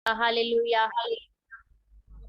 Hallelujah.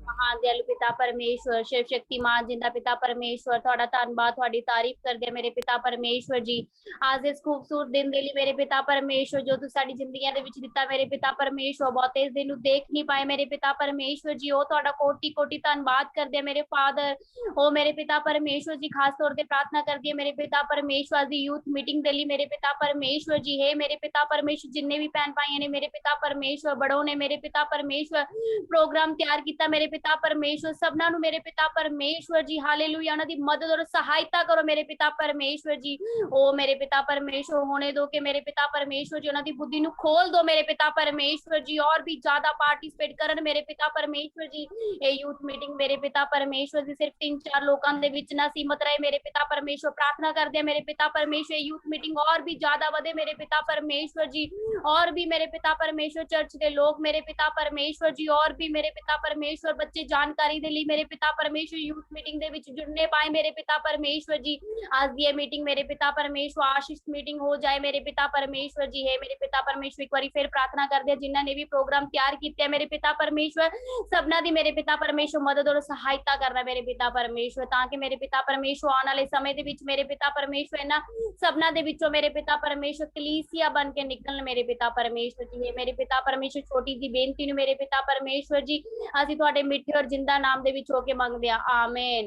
महादयालु पिता परमेश्वर, शिव शक्तिमान जिंदा पिता परमेश्वर, थोड़ा धन्यवाद, थोड़ी तारीफ कर दे मेरे पिता परमेश्वर जी। आज इस खूबसूरत दिन दे लिए मेरे पिता परमेश्वर जो तू साडी जिंदगियां दे विच दिता मेरे पिता परमेश्वर, बहुत इस दिन देख नहीं पाए मेरे पिता परमेश्वर जी। ओ थोड़ा कोटि कोटि धन्यवाद कर दे मेरे फादर। ओ मेरे पिता परमेश्वर जी, खास तौर पर प्रार्थना कर दिए मेरे पिता परमेश्वर आज यूथ मीटिंग दे लिए मेरे पिता परमेश्वर जी। हे मेरे पिता परमेश्वर, जिन्ने भी भैन भाई ने मेरे पिता परमेश्वर, बड़ों ने मेरे पिता परमेश्वर प्रोग्राम तैयार किया मेरे पिता परमेश्वर, सबना नु मेरे पिता परमेश्वर जी हालेलुया उन्हां दी मदद और सहायता करो मेरे पिता परमेश्वर जी। ओ मेरे पिता परमेश्वर होने दो कि मेरे पिता परमेश्वर जी उन्हां दी बुद्धि नु खोल दो मेरे पिता परमेश्वर जी, और भी ज्यादा पार्टिसिपेट करन मेरे पिता परमेश्वर जी। ये यूथ मीटिंग मेरे पिता परमेश्वर जी सिर्फ 3-4 लोगों दे विच ना सीमित रहे मेरे पिता परमेश्वर, प्रार्थना कर दे मेरे पिता परमेश्वर यूथ मीटिंग और भी ज्यादा बढ़े मेरे पिता परमेश्वर जी। और भी मेरे पिता परमेश्वर चर्च के लोग मेरे पिता परमेश्वर जी, और भी मेरे पिता परमेश्वर बच्चे जानकारी दे ली मेरे पिता परमेश्वर यूथ मीटिंग दे विच जुड़ने पाए मेरे पिता परमेश्वर जी। आज ये मीटिंग मेरे पिता परमेश्वर आशीष मीटिंग हो जाए मेरे पिता परमेश्वर जी। है मेरे पिता परमेश्वर एक बार फिर प्रार्थना कर दे जिन्होंने ने भी प्रोग्राम तैयार किया मेरे पिता परमेश्वर, सबना दी मेरे पिता परमेश्वर मदद और सहायता करना मेरे पिता परमेश्वर, ताकि मेरे पिता परमेश्वर आने वाले समय दे विच मेरे पिता परमेश्वर इन्हां सबना दे विचों मेरे पिता परमेश्वर कलीसिया बन के निकलन मेरे पिता परमेश्वर जी। है मेरे पिता परमेश्वर छोटी जी बेनती नु मेरे पिता परमेश्वर जी ਅਸੀਂ ਤੁਹਾਡੇ ਮਿੱਠੇ ਔਰ ਜਿੰਦਾ ਨਾਮ ਦੇ ਵਿੱਚ ਹੋ ਕੇ ਮੰਗਦੇ ਆ ਆਮੀਨ।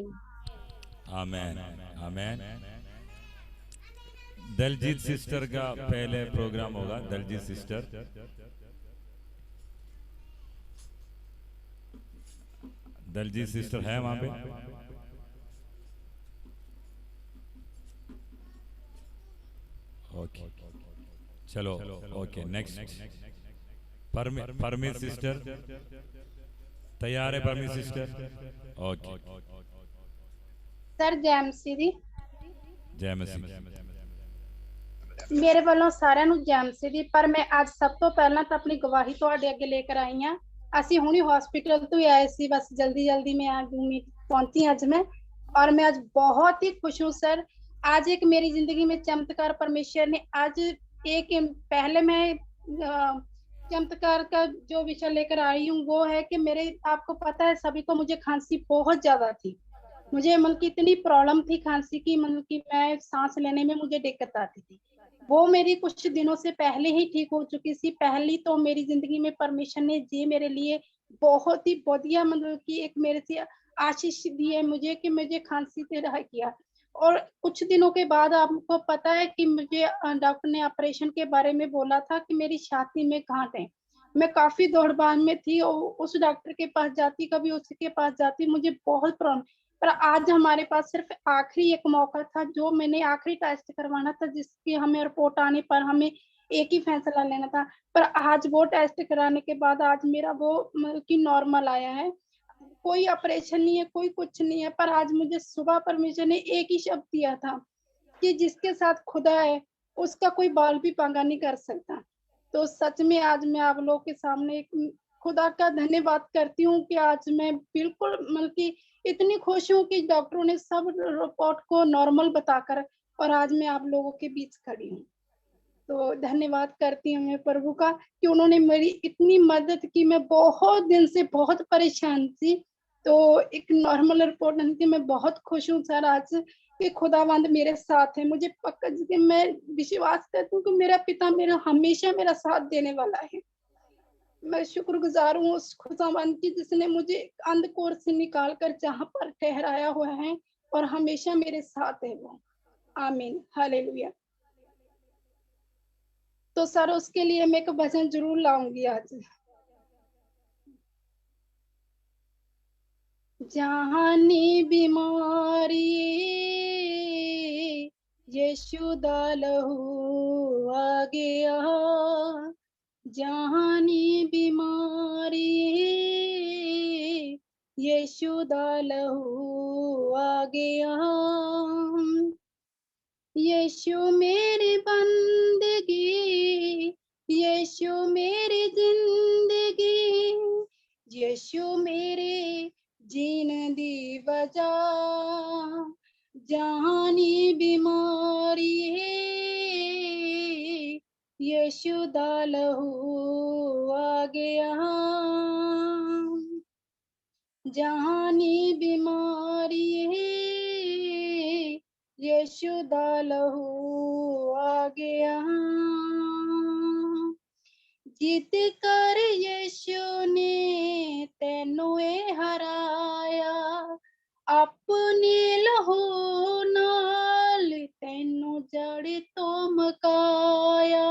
आमेन आमेन। दलजीत सिस्टर का पहले प्रोग्राम होगा। दलजीत सिस्टर, दलजीत सिस्टर है वहां पे? ओके चलो ओके नेक्स्ट परमीत सिस्टर तैयार है? परमीत सिस्टर ओके सर जय मसीह दी। जय मसीह। मेरे वालों साਰਿਆਂ ਨੂੰ ਜੈ ਮਸੀਹ ਦੀ। ਪਰ ਮੈਂ ਅੱਜ ਸਭ ਤੋਂ ਪਹਿਲਾਂ ਤਾਂ ਆਪਣੀ ਗਵਾਹੀ ਤੁਹਾਡੇ ਅੱਗੇ ਲੈ ਕੇ ਆਈ ਹਾਂ। ਅਸੀਂ ਹੁਣੀ ਹਸਪੀਟਲ ਤੋਂ ਹੀ ਆਏ ਸੀ, बस जल्दी जल्दी में आज पहुंची आज मैं, और मैं आज बहुत ही खुश हूँ सर। आज एक मेरी जिंदगी में चमत्कार परमेश्वर ने आज एक पहले मैं चमत्कार का जो विषय लेकर आई हूँ वो है कि मेरे आपको पता है सभी को मुझे खांसी बहुत ज्यादा थी। मुझे मतलब की इतनी प्रॉब्लम थी खांसी की, मतलब कि मैं सांस लेने में मुझे दिक्कत आती थी। वो मेरी कुछ दिनों से पहले ही ठीक हो चुकी थी। पहली तो मेरी जिंदगी में परमेश्वर ने जी मेरे लिए बहुत ही बढ़िया मतलब कि एक मेरे से आशीष दी है मुझे कि मुझे खांसी से रहा किया। और कुछ दिनों के बाद आपको पता है कि मुझे डॉक्टर ने ऑपरेशन के बारे में बोला था कि मेरी छाती में गांठ है। मैं काफी दौड़-भाग में थी और उस डॉक्टर के पास जाती, कभी उसके पास जाती, मुझे बहुत प्रॉब्लम। पर आज हमारे पास सिर्फ आखिरी एक मौका था, जो मैंने आखिरी टेस्ट करवाना था, जिसकी हमें रिपोर्ट आने पर हमें एक ही फैसला लेना था। पर आज वो टेस्ट कराने के बाद आज मेरा वो मतलब कि नॉर्मल आया है। कोई ऑपरेशन नहीं है, कोई कुछ नहीं है। पर आज मुझे सुबह परमेश्वर ने एक ही शब्द दिया था कि जिसके साथ खुदा है, उसका कोई बाल भी पंगा नहीं कर सकता। तो सच में आज मैं आप लोगों के सामने खुदा का धन्यवाद करती हूँ कि आज मैं बिल्कुल मतलब कि इतनी खुश हूँ कि डॉक्टरों ने सब रिपोर्ट को नॉर्मल बताकर और आज मैं आप लोगों के बीच खड़ी हूँ। तो धन्यवाद करती हूँ मैं प्रभु का कि उन्होंने मेरी इतनी मदद की। मैं बहुत दिन से बहुत परेशान थी, तो एक नॉर्मल रिपोर्ट आने की मैं बहुत खुश हूँ सर आज कि खुदावंद मेरे साथ है। मुझे पक्का मैं विश्वास करती हूँ कि मेरा पिता मेरा हमेशा मेरा साथ देने वाला है। मैं शुक्रगुजार हूँ उस खुदावंद की जिसने मुझे अंधकोर से निकाल कर जहाँ पर ठहराया हुआ है और हमेशा मेरे साथ है वो। आमीन हालेलुया। तो सर उसके लिए मैं एक भजन जरूर लाऊंगी आज। जहानी बीमारी यीशु दा लहू आ गया, जहानी बीमारी यीशु दा लहू आ गया। यीशु मेरी बंदगी, यीशु मेरी जिंदगी, यीशु मेरे जीने दी वजह, जहानी बीमारी है यीशु दा लहू आ गया। जहानी बीमारी है, यीशु दा लहू आ गया। जित कर यीशु ने तेनू हराया, अपने लहू नाल तेनू जड़ तो मकाया।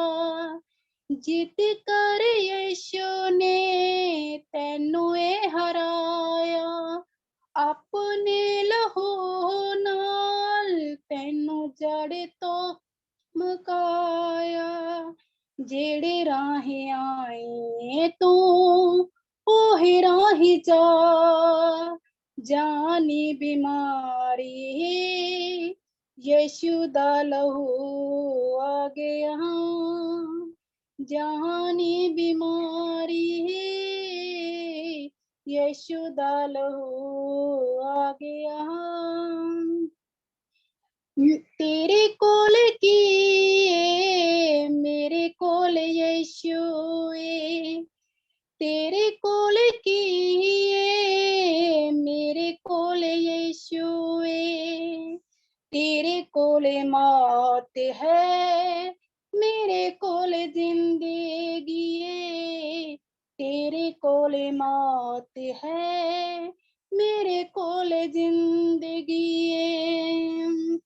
जित कर यीशु ने तेनू हराया, अपने लहू नाल तेनू जड़ तो मकाया। जेड़े राहे आए तू ओहे राही जा, जानी बीमारी है, यीशु दा लहू आ गया। जानी बीमारी है, यीशु दा लहू आ गया। तेरे कोल की है, मेरे कोल यीशु है। तेरे कोल की है, मेरे कोल यीशु है। तेरे कोल मौत है, मेरे कोल जिंदगी है। तेरे कोल मौत है, मेरे कोल जिंदगी है।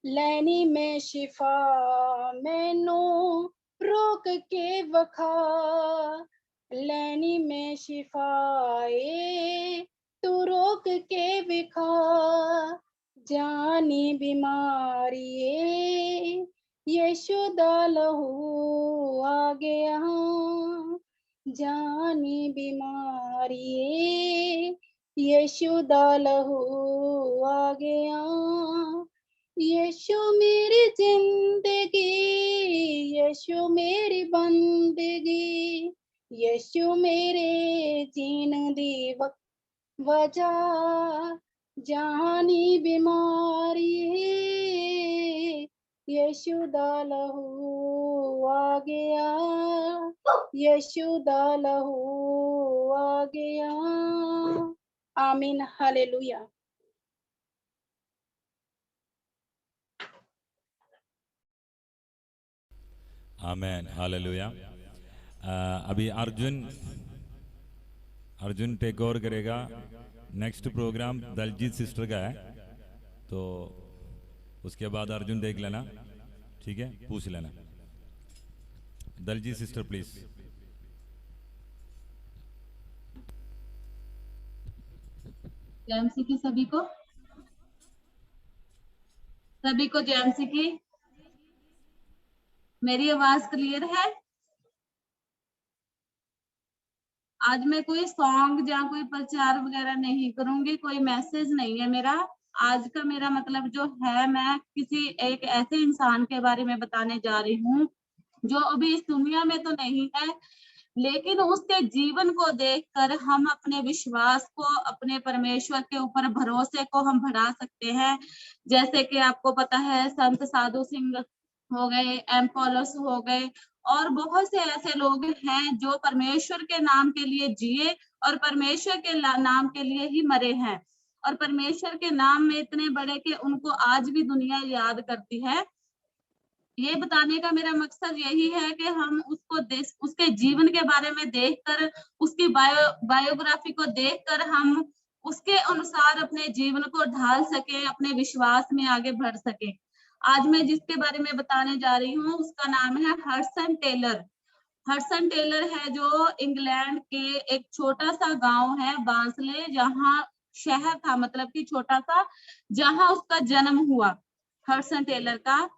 लैनी में शिफा मैनू रोक के वखा, लैनी में शिफाए तू रोक के विखा। जानी बीमारी है, यीशु दा लहू आ गया। जानी बीमारी है, यीशु दा लहू आ गया। यीशु मेरी जिंदगी, यीशु मेरी बंदगी, यीशु मेरे जीने दी वजह। जानी बीमारी है, यीशु दा लहू आ गया। यीशु दा लहू आ गया। आमीन, हालेलुया। आमेन, हालेलुया। अभी अर्जुन टेक ओवर करेगा। नेक्स्ट प्रोग्राम दलजीत सिस्टर का है, तो उसके बाद अर्जुन देख लेना, ठीक है, पूछ लेना। Daljit sister please. जेएमसी की सभी को जेएमसी की मेरी आवाज क्लियर है? आज मैं कोई सॉन्ग या कोई प्रचार वगैरह नहीं करूंगी, कोई मैसेज नहीं है मेरा। आज का मेरा मतलब जो है, मैं किसी एक ऐसे इंसान के बारे में बताने जा रही हूँ जो अभी इस दुनिया में तो नहीं है, लेकिन उसके जीवन को देखकर हम अपने विश्वास को, अपने परमेश्वर के ऊपर भरोसे को हम बढ़ा सकते हैं। जैसे कि आपको पता है, संत साधु सिंह हो गए, एम पॉलस हो गए, और बहुत से ऐसे लोग हैं जो परमेश्वर के नाम के लिए जिए और परमेश्वर के नाम के लिए ही मरे हैं, और परमेश्वर के नाम में इतने बड़े कि उनको आज भी दुनिया याद करती है। ये बताने का मेरा मकसद यही है कि हम उसको उसके जीवन के बारे में देखकर, उसकी बायोग्राफी को देखकर हम उसके अनुसार अपने जीवन को ढाल सके, अपने विश्वास में आगे बढ़ सके। आज मैं जिसके बारे में बताने जा रही हूँ उसका नाम है हडसन टेलर। हडसन टेलर है जो इंग्लैंड के एक छोटा सा गांव है बांसले, जहाँ शहर था, मतलब कि छोटा सा, जहाँ उसका जन्म हुआ। हडसन टेलर का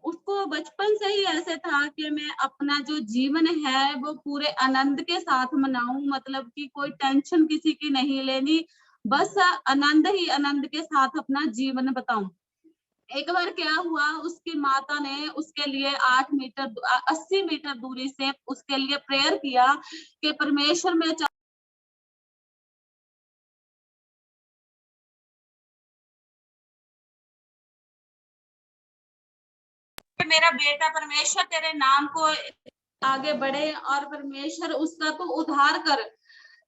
उसको बचपन से ही ऐसे था कि मैं अपना जो जीवन है वो पूरे आनंद के साथ मनाऊं, मतलब कि कोई टेंशन किसी की नहीं लेनी, बस आनंद ही आनंद के साथ अपना जीवन बताऊं। एक बार क्या हुआ, उसकी माता ने उसके लिए 80 मीटर दूरी से उसके लिए प्रेयर किया कि परमेश्वर में मेरा बेटा परमेश्वर तेरे नाम को आगे बढ़े और परमेश्वर उसका तो उद्धार कर।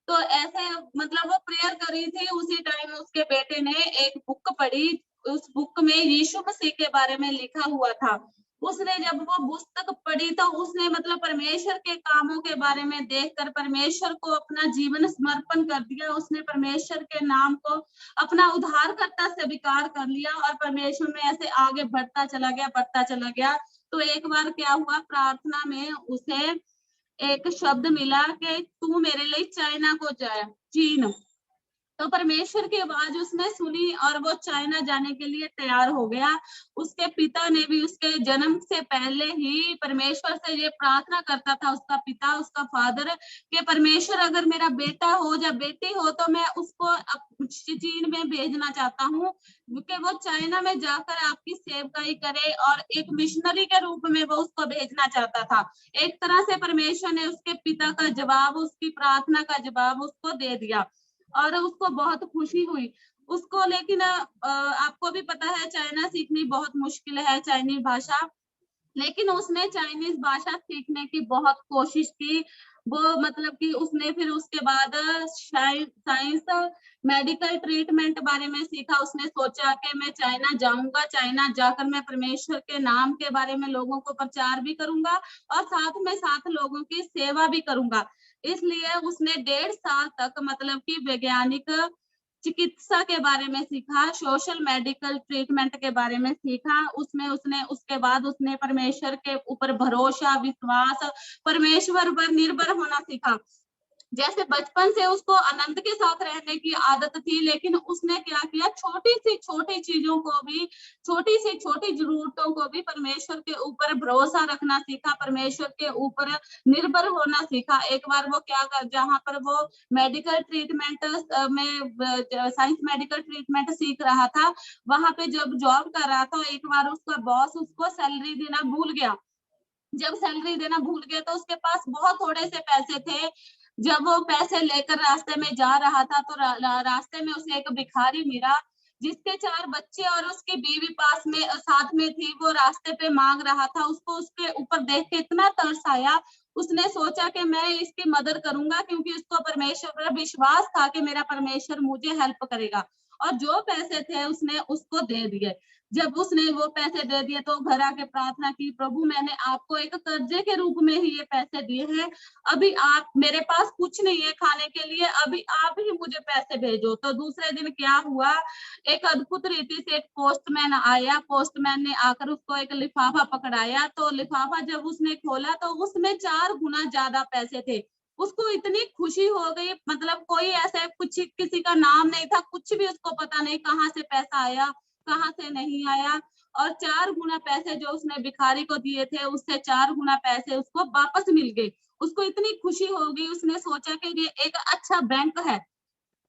तो ऐसे मतलब वो प्रेयर करी थी, उसी टाइम उसके बेटे ने एक बुक पढ़ी, उस बुक में यीशु मसीह के बारे में लिखा हुआ था। उसने जब वो पुस्तक पढ़ी तो उसने मतलब परमेश्वर के कामों के बारे में देखकर परमेश्वर को अपना जीवन समर्पण कर दिया। उसने परमेश्वर के नाम को अपना उद्धारकर्ता स्वीकार कर लिया और परमेश्वर में ऐसे आगे बढ़ता चला गया। तो एक बार क्या हुआ, प्रार्थना में उसे एक शब्द मिला कि तू मेरे लिए चाइना को जा, चीन। तो परमेश्वर की आवाज उसने सुनी और वो चाइना जाने के लिए तैयार हो गया। उसके पिता ने भी उसके जन्म से पहले ही परमेश्वर से ये प्रार्थना करता था, उसका पिता, उसका फादर, कि परमेश्वर अगर मेरा बेटा हो या बेटी हो तो मैं उसको चीन में भेजना चाहता हूँ कि वो चाइना में जाकर आपकी सेवकाई करे, और एक मिशनरी के रूप में वो उसको भेजना चाहता था। एक तरह से परमेश्वर ने उसके पिता का जवाब, उसकी प्रार्थना का जवाब उसको दे दिया और उसको बहुत खुशी हुई उसको। लेकिन आपको भी पता है चाइना सीखनी बहुत मुश्किल है, चाइनीज भाषा। लेकिन उसने चाइनीज भाषा सीखने की बहुत कोशिश की। वो मतलब कि उसने फिर उसके बाद साइंस मेडिकल ट्रीटमेंट बारे में सीखा। उसने सोचा कि मैं चाइना जाऊंगा, चाइना जाकर मैं परमेश्वर के नाम के बारे में लोगों को प्रचार भी करूंगा और साथ में साथ लोगों की सेवा भी करूंगा। इसलिए उसने 1.5 साल तक मतलब कि वैज्ञानिक चिकित्सा के बारे में सीखा, सोशल मेडिकल ट्रीटमेंट के बारे में सीखा। उसमें उसने उसके बाद उसने परमेश्वर के ऊपर भरोसा, विश्वास, परमेश्वर पर निर्भर होना सीखा। जैसे बचपन से उसको आनंद के साथ रहने की आदत थी, लेकिन उसने क्या किया, छोटी सी छोटी चीजों को भी, छोटी सी छोटी जरूरतों को भी परमेश्वर के ऊपर भरोसा रखना सीखा, परमेश्वर के ऊपर निर्भर होना सीखा। एक बार वो क्या कर, जहाँ पर वो मेडिकल ट्रीटमेंट में साइंस मेडिकल ट्रीटमेंट सीख रहा था, वहां पे जब जॉब कर रहा था, एक बार उसका बॉस उसको सैलरी देना भूल गया। जब सैलरी देना भूल गया तो उसके पास बहुत थोड़े से पैसे थे। जब वो पैसे लेकर रास्ते में जा रहा था तो रास्ते में उसे एक भिखारी मिला जिसके 4 बच्चे और उसकी बीवी पास में साथ में थी। वो रास्ते पे मांग रहा था, उसको उसके ऊपर देख के इतना तरस आया, उसने सोचा कि मैं इसकी मदद करूंगा, क्योंकि उसको परमेश्वर पर विश्वास था कि मेरा परमेश्वर मुझे हेल्प करेगा। और जो पैसे थे उसने उसको दे दिए। जब उसने वो पैसे दे दिए तो घर आके प्रार्थना की, प्रभु मैंने आपको एक कर्जे के रूप में ही ये पैसे दिए हैं, अभी आप, मेरे पास कुछ नहीं है खाने के लिए, अभी आप ही मुझे पैसे भेजो। तो दूसरे दिन क्या हुआ, एक अद्भुत रीति से एक पोस्टमैन आया। पोस्टमैन ने आकर उसको एक लिफाफा पकड़ाया, तो लिफाफा जब उसने खोला तो उसमें 4 गुना ज्यादा पैसे थे। उसको इतनी खुशी हो गई, मतलब कोई ऐसा कुछ किसी का नाम नहीं था, कुछ भी उसको पता नहीं कहाँ से पैसा आया कहाँ से नहीं आया। और 4 गुना पैसे जो उसने भिखारी को दिए थे, उससे 4 गुना पैसे उसको वापस मिल गए। उसको इतनी खुशी हो गई, उसने सोचा कि ये एक अच्छा बैंक है,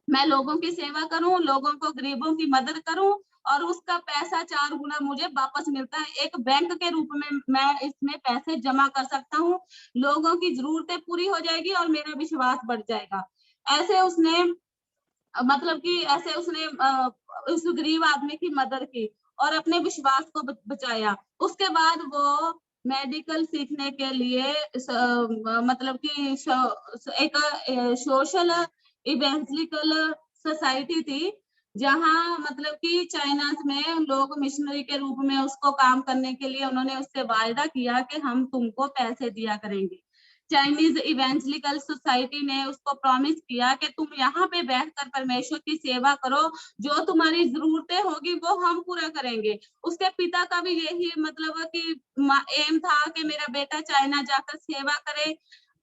मैं लोगों की सेवा करूं, लोगों को, गरीबों की मदद करूं और उसका पैसा 4 गुना मुझे वापस मिलता है। एक बैंक के रूप में मैं इसमें पैसे जमा कर सकता हूँ, लोगों की जरूरतें पूरी हो जाएगी और मेरा विश्वास बढ़ जाएगा। ऐसे उसने मतलब कि ऐसे उसने उस गरीब आदमी की मदद की और अपने विश्वास को बचाया। उसके बाद वो मेडिकल सीखने के लिए मतलब कि एक सोशल इवेंजलिकल सोसाइटी थी, जहाँ मतलब कि चाइना में लोग मिशनरी के रूप में उसको काम करने के लिए उन्होंने उससे वायदा किया कि हम तुमको पैसे दिया करेंगे। चाइनीज इवेंजलिकल सोसाइटी ने उसको प्रॉमिस किया कि तुम यहाँ पे बैठकर परमेश्वर की सेवा करो, जो तुम्हारी जरूरतें होगी वो हम पूरा करेंगे। उसके पिता का भी यही मतलब कि एम था कि मेरा बेटा चाइना जाकर सेवा करे।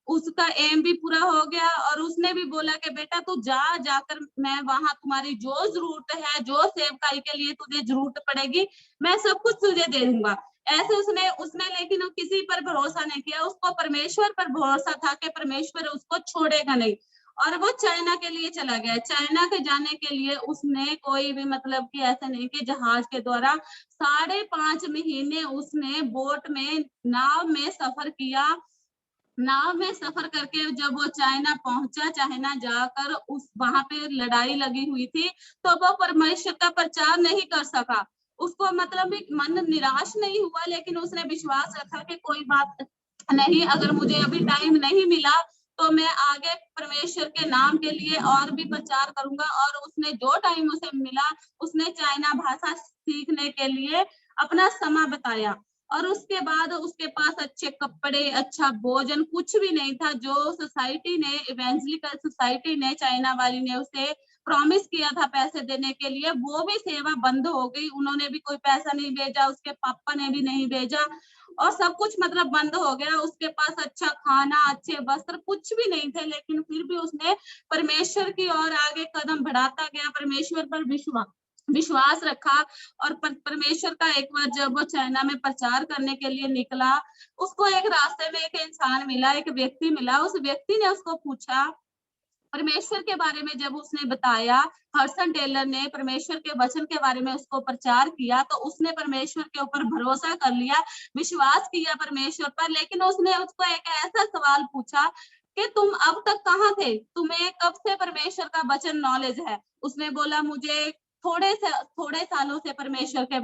उसका एम भी पूरा हो गया और उसने भी बोला कि बेटा तू जाकर मैं वहां तुम्हारी जो जरूरत है, जो सेवकाई के लिए तुझे जरूरत पड़ेगी, मैं सब कुछ तुझे दे दूंगा। ऐसे उसने लेकिन किसी पर भरोसा नहीं किया, उसको परमेश्वर पर भरोसा था कि परमेश्वर उसको छोड़ेगा नहीं। और वो चाइना के लिए चला गया। चाइना के जाने के लिए उसने कोई भी मतलब कि ऐसा नहीं कि जहाज के द्वारा 5.5 महीने उसने बोट में, नाव में सफर किया। नाव में सफर करके जब वो चाइना पहुंचा, चाइना जाकर उस वहां पे लड़ाई लगी हुई थी, तो वो परमेश्वर का प्रचार नहीं कर सका। उसको मतलब मन निराश नहीं हुआ, लेकिन उसने विश्वास रखा कि कोई बात नहीं, अगर मुझे अभी टाइम नहीं मिला तो मैं आगे परमेश्वर के नाम के लिए और भी प्रचार करूंगा। और उसने जो टाइम उसे मिला, उसने चाइना भाषा सीखने के लिए अपना समय बताया। और उसके बाद उसके पास अच्छे कपड़े, अच्छा भोजन कुछ भी नहीं था। जो सोसाइटी ने, इवेंजलिकल सोसाइटी ने, चाइना वाली ने उसे प्रॉमिस किया था पैसे देने के लिए, वो भी सेवा बंद हो गई। उन्होंने भी कोई पैसा नहीं भेजा, उसके पापा ने भी नहीं भेजा, और सब कुछ मतलब बंद हो गया। उसके पास अच्छा खाना, अच्छे वस्त्र कुछ भी नहीं थे, लेकिन फिर भी उसने परमेश्वर की ओर आगे कदम बढ़ाता गया, परमेश्वर पर विश्वास रखा। और परमेश्वर का एक बार जब वो चाइना में प्रचार करने के लिए निकला, उसको एक रास्ते में एक इंसान मिला, एक व्यक्ति मिला। उस व्यक्ति ने उसको पूछा परमेश्वर के बारे में। जब उसने बताया, हडसन टेलर ने परमेश्वर के वचन के बारे में उसको प्रचार किया, तो उसने परमेश्वर के ऊपर भरोसा कर लिया, विश्वास किया परमेश्वर पर। लेकिन उसने उसको एक ऐसा सवाल पूछा कि तुम अब तक कहाँ थे, तुम्हें कब से परमेश्वर का वचन नॉलेज है? उसने बोला मुझे थोड़े सालों से परमेश्वर के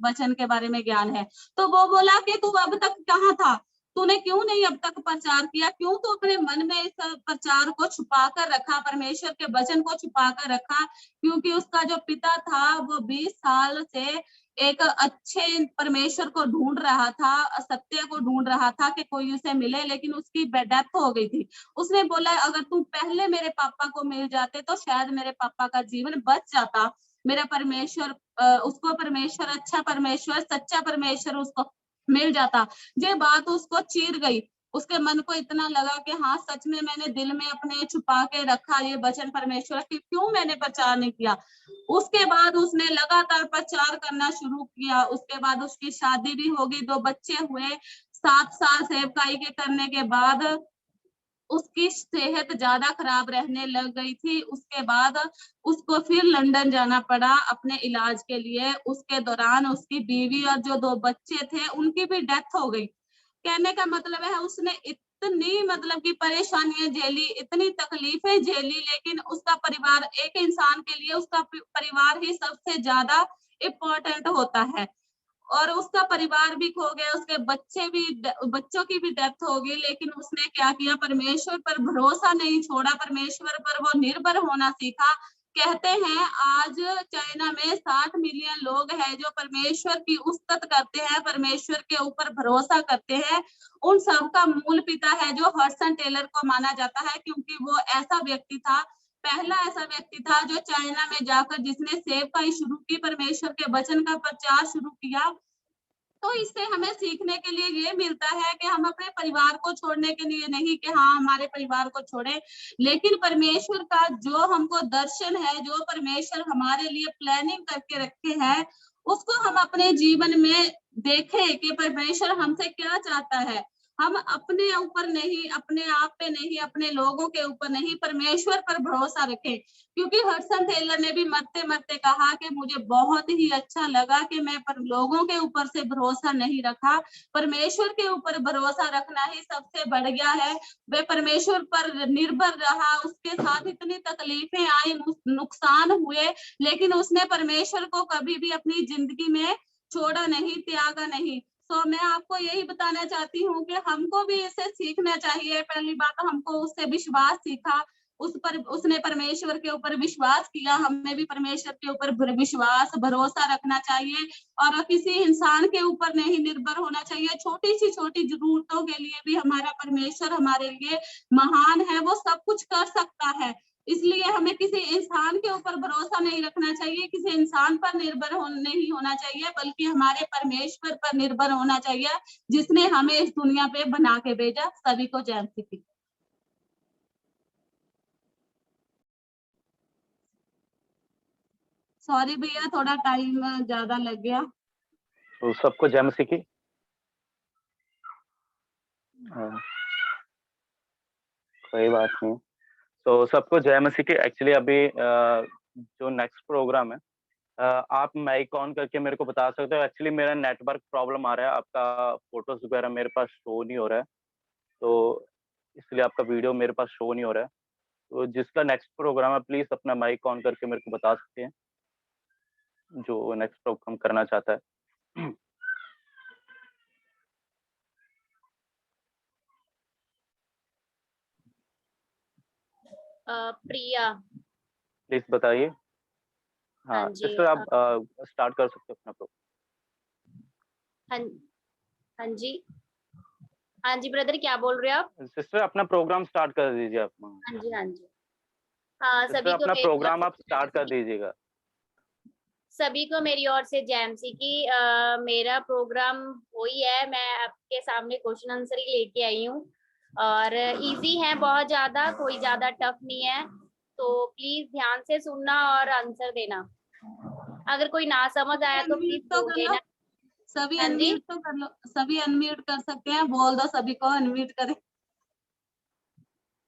वचन के बारे में ज्ञान है। तो वो बोला कि तू अब तक कहाँ था, तूने क्यों नहीं अब तक प्रचार किया, क्यों तू अपने मन में इस प्रचार को छुपा कर रखा, परमेश्वर के वचन को छुपा कर रखा? क्योंकि उसका जो पिता था वो 20 साल से एक अच्छे परमेश्वर को ढूंढ रहा था, सत्य को ढूंढ रहा था कि कोई उसे मिले, लेकिन उसकी डेथ हो गई थी। उसने बोला अगर तुम पहले मेरे पापा को मिल जाते तो शायद मेरे पापा का जीवन बच जाता। मेरा परमेश्वर, उसको परमेश्वर, अच्छा परमेश्वर, सच्चा परमेश्वर उसको मिल जाता। ये बात उसको चीर गई। उसके मन को इतना लगा कि हाँ सच में मैंने दिल में अपने छुपा के रखा ये वचन परमेश्वर की, क्यों मैंने प्रचार नहीं किया? उसके बाद उसने लगातार प्रचार करना शुरू किया। उसके बाद उसकी शादी भी हो गई, 2 बच्चे हुए। 7 साल सेवकाई के करने के बाद उसकी सेहत ज्यादा खराब रहने लग गई थी। उसके बाद उसको फिर लंदन जाना पड़ा अपने इलाज के लिए। उसके दौरान उसकी बीवी और जो 2 बच्चे थे उनकी भी डेथ हो गई। कहने का मतलब है उसने इतनी मतलब की परेशानियां झेली, इतनी तकलीफें झेली, लेकिन उसका परिवार, एक इंसान के लिए उसका परिवार ही सबसे ज्यादा इम्पोर्टेंट होता है। और उसका परिवार भी खो गया, उसके बच्चों की भी डेथ हो गई। लेकिन उसने क्या किया, परमेश्वर पर भरोसा नहीं छोड़ा, परमेश्वर पर वो निर्भर होना सीखा। कहते हैं आज चाइना में 60 मिलियन लोग हैं जो परमेश्वर की उस्तत करते हैं, परमेश्वर के ऊपर भरोसा करते हैं। उन सबका मूल पिता है जो हडसन टेलर को माना जाता है, क्योंकि वो ऐसा व्यक्ति था, पहला ऐसा व्यक्ति था जो चाइना में जाकर जिसने सेवकाई शुरू की, परमेश्वर के वचन का प्रचार शुरू किया। तो इससे हमें सीखने के लिए ये मिलता है कि हम अपने परिवार को छोड़ने के लिए नहीं कि हाँ हमारे परिवार को छोड़े, लेकिन परमेश्वर का जो हमको दर्शन है, जो परमेश्वर हमारे लिए प्लानिंग करके रखे हैं, उसको हम अपने जीवन में देखें कि परमेश्वर हमसे क्या चाहता है। हम अपने ऊपर नहीं, अपने आप पे नहीं, अपने लोगों के ऊपर नहीं, परमेश्वर पर भरोसा रखें। क्योंकि हडसन टेलर ने भी मरते मरते कहा कि मुझे बहुत ही अच्छा लगा कि मैं लोगों के ऊपर से भरोसा नहीं रखा, परमेश्वर के ऊपर भरोसा रखना ही सबसे बढ़ गया है। वह परमेश्वर पर निर्भर रहा, उसके साथ इतनी तकलीफें आई, नुकसान हुए, लेकिन उसने परमेश्वर को कभी भी अपनी जिंदगी में छोड़ा नहीं, त्यागा नहीं। तो मैं आपको यही बताना चाहती हूँ कि हमको भी इसे सीखना चाहिए। पहली बात हमको उससे विश्वास सीखा, उसने परमेश्वर के ऊपर विश्वास किया, हमें भी परमेश्वर के ऊपर विश्वास, भरोसा रखना चाहिए और किसी इंसान के ऊपर नहीं निर्भर होना चाहिए। छोटी सी छोटी जरूरतों के लिए भी हमारा परमेश्वर हमारे लिए महान है, वो सब कुछ कर सकता है। इसलिए हमें किसी इंसान के ऊपर भरोसा नहीं रखना चाहिए, किसी इंसान पर निर्भर नहीं होना चाहिए, बल्कि हमारे परमेश्वर पर निर्भर होना चाहिए जिसने हमें इस दुनिया पे बना के भेजा। सभी को जय मसीह की। सॉरी भैया, थोड़ा टाइम ज्यादा लग गया। तो सबको जय मसीह की। कोई बात नहीं। तो सबको जय मसीह की। एक्चुअली अभी जो नेक्स्ट प्रोग्राम है, आप माइक ऑन करके मेरे को बता सकते हो। एक्चुअली मेरा नेटवर्क प्रॉब्लम आ रहा है, आपका फोटोज वगैरह मेरे पास शो नहीं हो रहा है, तो इसलिए आपका वीडियो मेरे पास शो नहीं हो रहा है। तो जिसका नेक्स्ट प्रोग्राम है प्लीज अपना माइक ऑन करके मेरे को बता सकते हैं, जो नेक्स्ट प्रोग्राम करना चाहता है। प्रिया। प्लीज बताइए। हाँ हाँ जी, सिस्टर आप स्टार्ट कर सकते हो अपना हाँ हाँ जी, हाँ जी ब्रदर, क्या बोल रहे हो आप? सिस्टर अपना प्रोग्राम स्टार्ट कर दीजिए आप। हाँ जी, हाँ जी। हाँ, सिस्टर अपना प्रोग्राम आप स्टार्ट कर दीजिएगा। सभी को मेरी ओर से जैमसी की मेरा प्रोग्राम वही है, मैं आपके सामने क्वेश्चन आंसर ही लेके आई हूँ और इजी है बहुत ज्यादा, कोई ज्यादा टफ नहीं है, तो प्लीज ध्यान से सुनना और आंसर देना। अगर कोई ना समझ आया तो प्लीज अनम्यूट तो बोल कर लो, देना। सभी हाँ जी, अनम्यूट तो कर लो, सभी अनम्यूट कर सकते हैं, बोल दो सभी को अनम्यूट करें।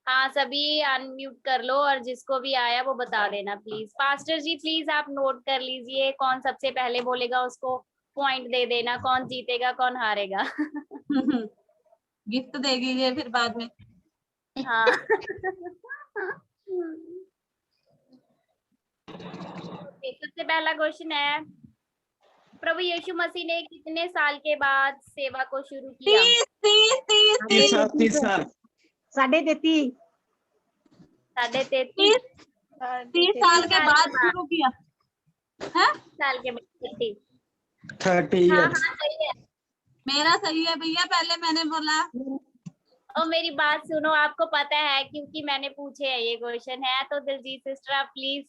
हाँ सभी अनम्यूट कर लो और जिसको भी आया वो बता देना प्लीज। पास्टर जी प्लीज आप नोट कर लीजिए, कौन सबसे पहले बोलेगा उसको पॉइंट दे देना, कौन जीतेगा कौन हारेगा। गिफ्ट देगी ये फिर बाद में। हाँ। ओके, सबसे पहला क्वेश्चन है, प्रभु यीशु मसीह ने कितने साल के बाद सेवा को शुरू किया? 30 30 साल। 33.5 33.5 30 साल के बाद शुरू किया है। साल के बाद 30। 30 हाँ years। हाँ सही है। मेरा सही है भैया, पहले मैंने बोला। और मेरी बात सुनो, आपको पता है क्योंकि मैंने पूछे है ये क्वेश्चन है, तो दिलजीत सिस्टर आप प्लीज।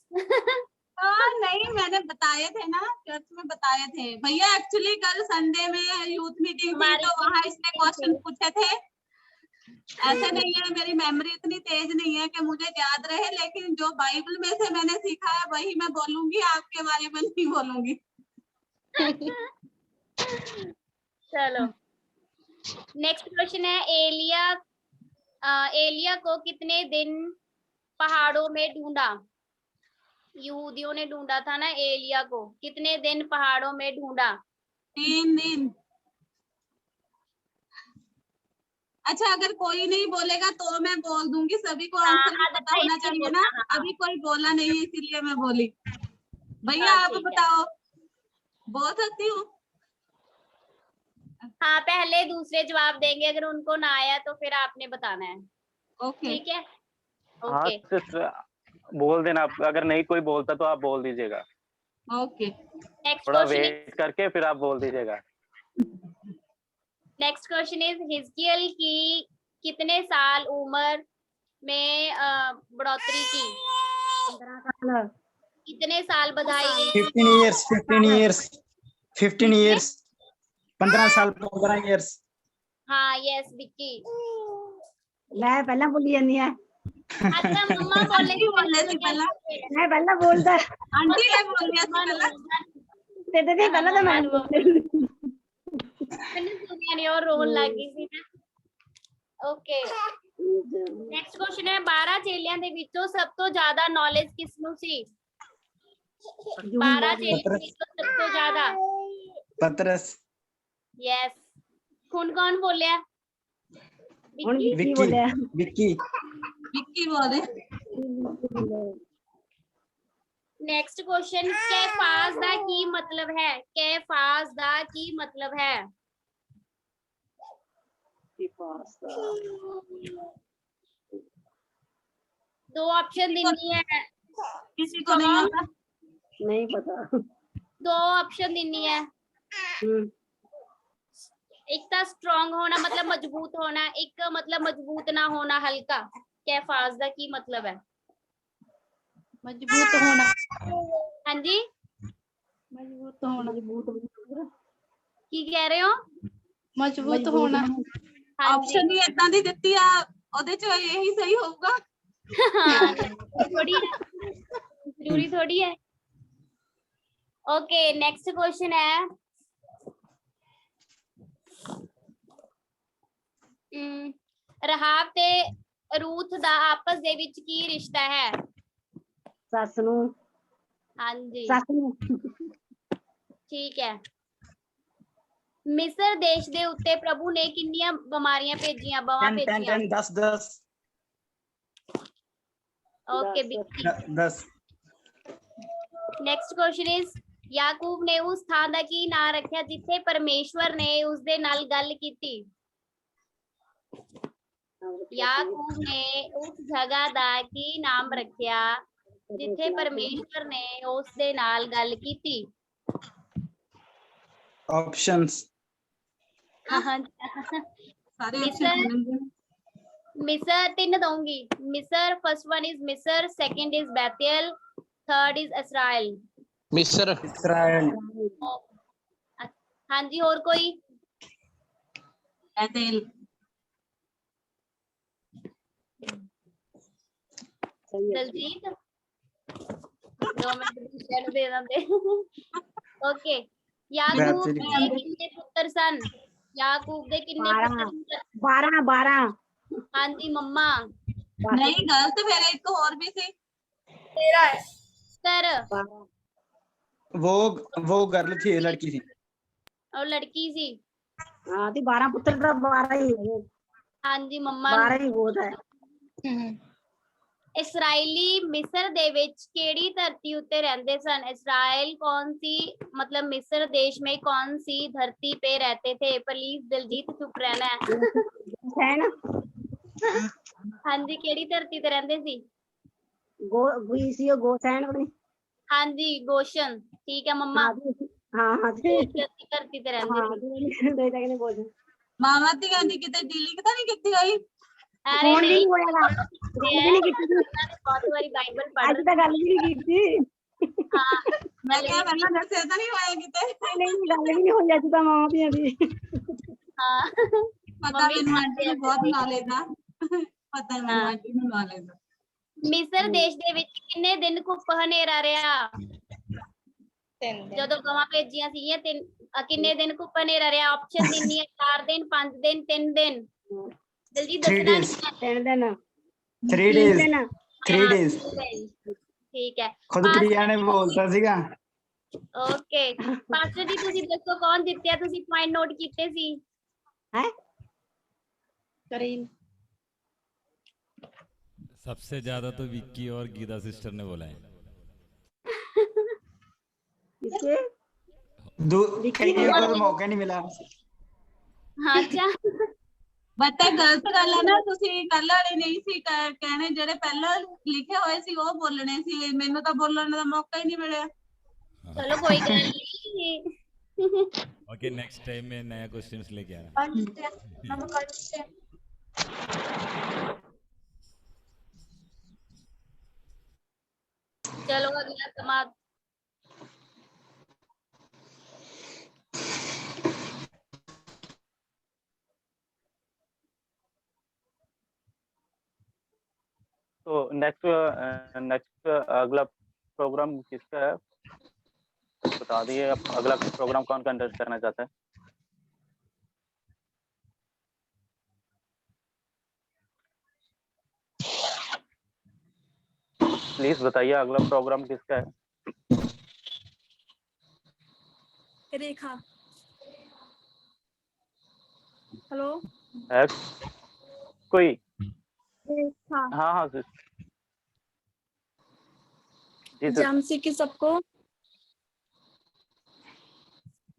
हाँ नहीं, मैंने बताए थे ना, चर्च में बताए थे भैया। एक्चुअली कल संडे में यूथ मीटिंग थी हमारी तो वहाँ इसने क्वेश्चन पूछे थे। ऐसे अच्छा। नहीं है, मेरी मेमोरी इतनी तेज नहीं है कि मुझे याद रहे, लेकिन जो बाइबल में से मैंने सीखा है वही मैं बोलूंगी, आपके बारे में नहीं बोलूंगी। चलो नेक्स्ट क्वेश्चन है, एलिया को कितने दिन पहाड़ों में ढूंढा? यहूदियों ने ढूंढा था ना एलिया को, कितने दिन पहाड़ों में ढूंढा? 3 दिन। अच्छा अगर कोई नहीं बोलेगा तो मैं बोल दूंगी, सभी को हाँ, आंसर भी आधा पता होना हिस्सा चाहिए बोलना, ना। हाँ। अभी कोई बोला नहीं है इसीलिए मैं बोली। भैया हाँ, आप ठीक है। बताओ, बोल सकती हूँ? हाँ पहले दूसरे जवाब देंगे, अगर उनको ना आया तो फिर आपने बताना है, ओके ठीक है? हाँ ओके सिस्टर बोल देना आप, अगर नहीं कोई बोलता तो आप बोल दीजिएगा। ओके। नेक्स्ट थोड़ा क्वेश्चन वेट करके फिर आप बोल दीजिएगा। नेक्स्ट क्वेश्चन इज, हिजकियल की कितने साल उम्र में बढ़ोतरी की? कितने साल बढ़ाई गई? 15 years। 15 years। 15 कितने? years। 15 साल 15 years। हाँ यस विक्की। मैं पहला बोली जानी है। अच्छा मम्मा बोले आंटी बोल रही थी पहला। मैं पहला बोलता आंटी ने बोल दिया थी पहला। दे दे पहला तो मैं बोलती। मैंने सुनिया नहीं और रोन लग गई थी ना। ओके ਨੈਕਸਟ ਕੁਐਸਚਨ ਹੈ, 12 ਚੇਲਿਆਂ ਦੇ ਵਿੱਚੋਂ ਸਭ ਤੋਂ ਜ਼ਿਆਦਾ ਨੌਲੇਜ ਕਿਸ ਨੂੰ ਸੀ? 12 ਚੇਲਿਆਂ ਦੇ ਵਿੱਚੋਂ ਸਭ ਤੋਂ ਜ਼ਿਆਦਾ? पतरस। ਯੈਸ। ਹੁਣ ਕੌਣ ਬੋਲਿਆ? ਹੁਣ ਵਿੱਕੀ। ਕੀ ਬੋਲਿਆ? विक्की। विक्की बोल रहे। ਨੈਕਸਟ ਕੁਐਸਚਨ, कैफास ਦਾ ਕੀ ਮਤਲਬ ਹੈ? कैफास ਦਾ ਕੀ ਮਤਲਬ ਹੈ? दो ऑप्शन देनी है। किसी को नहीं आता। नहीं पता। दो ऑप्शन देनी है। एक तो स्ट्रॉन्ग होना मतलब मजबूत होना, एक मतलब मजबूत ना होना, हल्का। कैफास दा की मतलब है? मजबूत होना। हाँ जी मजबूत होना। की कह रहे हो? मजबूत होना। हाँ जी ऑप्शन ही इतना दी ਦਿੱਤੀ ਆ, ਉਹਦੇ ਚ ਇਹੀ ਸਹੀ ਹੋਊਗਾ। हाँ, थोड़ी है, जरूरी थोड़ी है। ओके नेक्स्ट क्वेश्चन है, रहाब ते रूथ दा आपस दे विच की रिश्ता है? सस नू। हाँ जी सस नू। ठीक है। मिस्र देश दे उत्ते प्रभु ने किन्नियां बीमारियां भेजियां, बवां 10 10 भेजियां? 10 10 10। Okay Bikki. 10। Next question is, Yakub ने उस स्थान दा की नाम रखा जिथे परमेश्वर ने उसदे नाल गल कीती? याकूब ने उस जगह दा की नाम रखिया जिथे परमेश्वर ने उस दे नाल गल कीती। ऑप्शंस सारे मिस्र ऑप्शन बोलेंगे। मिस्र 3 दूंगी। मिस्र, फर्स्ट वन इज मिस्र, सेकंड इज बैतल, थर्ड इज इसराइल। मिस्र। इसराइल। हाँ जी, और कोई? बैतल। दलजीत 2 मिनट दूसरे नु दे दंदे। ओके, याकूब बैतल। दे कितने पुत्र सन? याकूब दे कितने पुत्र सन? 12 हाँ जी मम्मा। नहीं गलत, फिर एक और भी सी। 13 वो गर्ल थी, लड़की थी। और लड़की सी। हाँ तो 12 पुत्र तो 12 ही है। हाँ जी मम्मा। 12 ही बहुत है। ਇਸਰਾਈਲੀ ਮਿਸਰ ਦੇ ਵਿੱਚ ਕਿਹੜੀ ਧਰਤੀ ਉੱਤੇ ਰਹਿੰਦੇ ਸਨ? ਇਸਰਾइल कौन सी मतलब मिस्र देश में कौन सी धरती पे रहते थे? प्लीज दिलजीत चुप रहना है। है ना हाँ जी, ਕਿਹੜੀ ਧਰਤੀ ਤੇ ਰਹਿੰਦੇ ਸੀ? गोसीओ गोसैन अपनी। हाँ जी, गोशन। ठीक है मम्मा। हाँ हाँ गोशन की धरती ते रहंदे सी। दे तक ने बोल ਮਾਮਾ ਦੀ ਕਹਿੰਦੀ ਕਿਤੇ ਡੀਲਿੰਗ ਤਾਂ ਨਹੀਂ ਕੀਤੀ ਗਈ। अरे फोन भी नहीं, नहीं होएगा नहीं ਕੀਤੀ ਉਹਨਾਂ ਨੇ ਬਹੁਤ ਵਾਰੀ ਬਾਈਬਲ ਪੜ੍ਹ ਅੱਜ ਤਾਂ ਗੱਲ ਵੀ ਨਹੀਂ ਕੀਤੀ। ਹਾਂ ਮੈਂ ਕਿਹਾ ਪਹਿਲਾਂ ਦੱਸਿਆ ਤਾਂ ਨਹੀਂ ਹੋਇਆ ਕਿਤੇ। ਨਹੀਂ ਗੱਲ ਵੀ ਨਹੀਂ ਹੋਈ ਅੱਜ ਤਾਂ ਮਾਂ ਪਿਆਂ ਦੀ। ਹਾਂ ਪਤਾ ਮੈਨੂੰ ਆਂਟੀ ਨੂੰ ਬਹੁਤ ਨੌਲੇਜ ਆ। ਪਤਾ ਮੈਨੂੰ ਆਂਟੀ ਨੂੰ ਨੌਲੇਜ ਆ। ਮਿਸਰ ਦੇਸ਼ ਦੇ ਵਿੱਚ ਕਿੰਨੇ ਦਿਨ ਘੁੱਪ ਹਨੇਰਾ ਰਿਹਾ? ਜਦੋਂ ਗਵਾਂ ਭੇਜੀਆਂ ਸੀਗੀਆਂ ਕਿੰਨੇ ਦਿਨ ਘੁੱਪ ਹਨੇਰਾ ਰਿਹਾ? ਆਪਸ਼ਨ ਦਿੰਨੀ ਹੈ 4 ਦਿਨ, 5 ਦਿਨ, 3 ਦਿਨ। ਜਲਦੀ 3 ਦੱਸਣਾ। days। 3 ਦਿਨ 3 days। 3 हाँ, days। ठीक है। खुद प्रिया ने बोलता ਸੀਗਾ। ओके पास्टर जी ਤੁਸੀਂ ਦੱਸੋ ਕੌਣ ਜਿੱਤਿਆ? ਤੁਸੀਂ ਪੁਆਇੰਟ ਨੋਟ ਕੀਤੇ ਸੀ? ਹੈ करीन। सबसे ज्यादा तो विक्की और गीता सिस्टर ने बोला है। किसके कईयों को मौका नहीं मिला। हाँ अच्छा ਬਟ ਇਹ ਗਲਤ ਗੱਲ ਹੈ ਨਾ, ਤੁਸੀਂ ਕੱਲ ਵਾਲੇ ਨਹੀਂ ਸੀ ਕਹਿਣੇ, ਜਿਹੜੇ ਪਹਿਲਾਂ ਲਿਖੇ ਹੋਏ ਸੀ ਉਹ ਬੋਲਣੇ ਸੀ। ਮੈਨੂੰ ਤਾਂ ਬੋਲਣ ਦਾ ਮੌਕਾ ਹੀ ਨਹੀਂ ਮਿਲਿਆ। चलो कोई गल नहीं। ओके, नेक्स्ट टाइम में नया क्वेश्चंस लेके आ रहा चलो अगला समाप्त। तो नेक्स्ट अगला प्रोग्राम किसका है बता दिए। अब अगला प्रोग्राम कौन कंडक्ट करना चाहता है? प्लीज बताइए अगला प्रोग्राम किसका है? रेखा। हेलो है कोई? रेखा हाँ हाँ जी सर। जानसी की सबको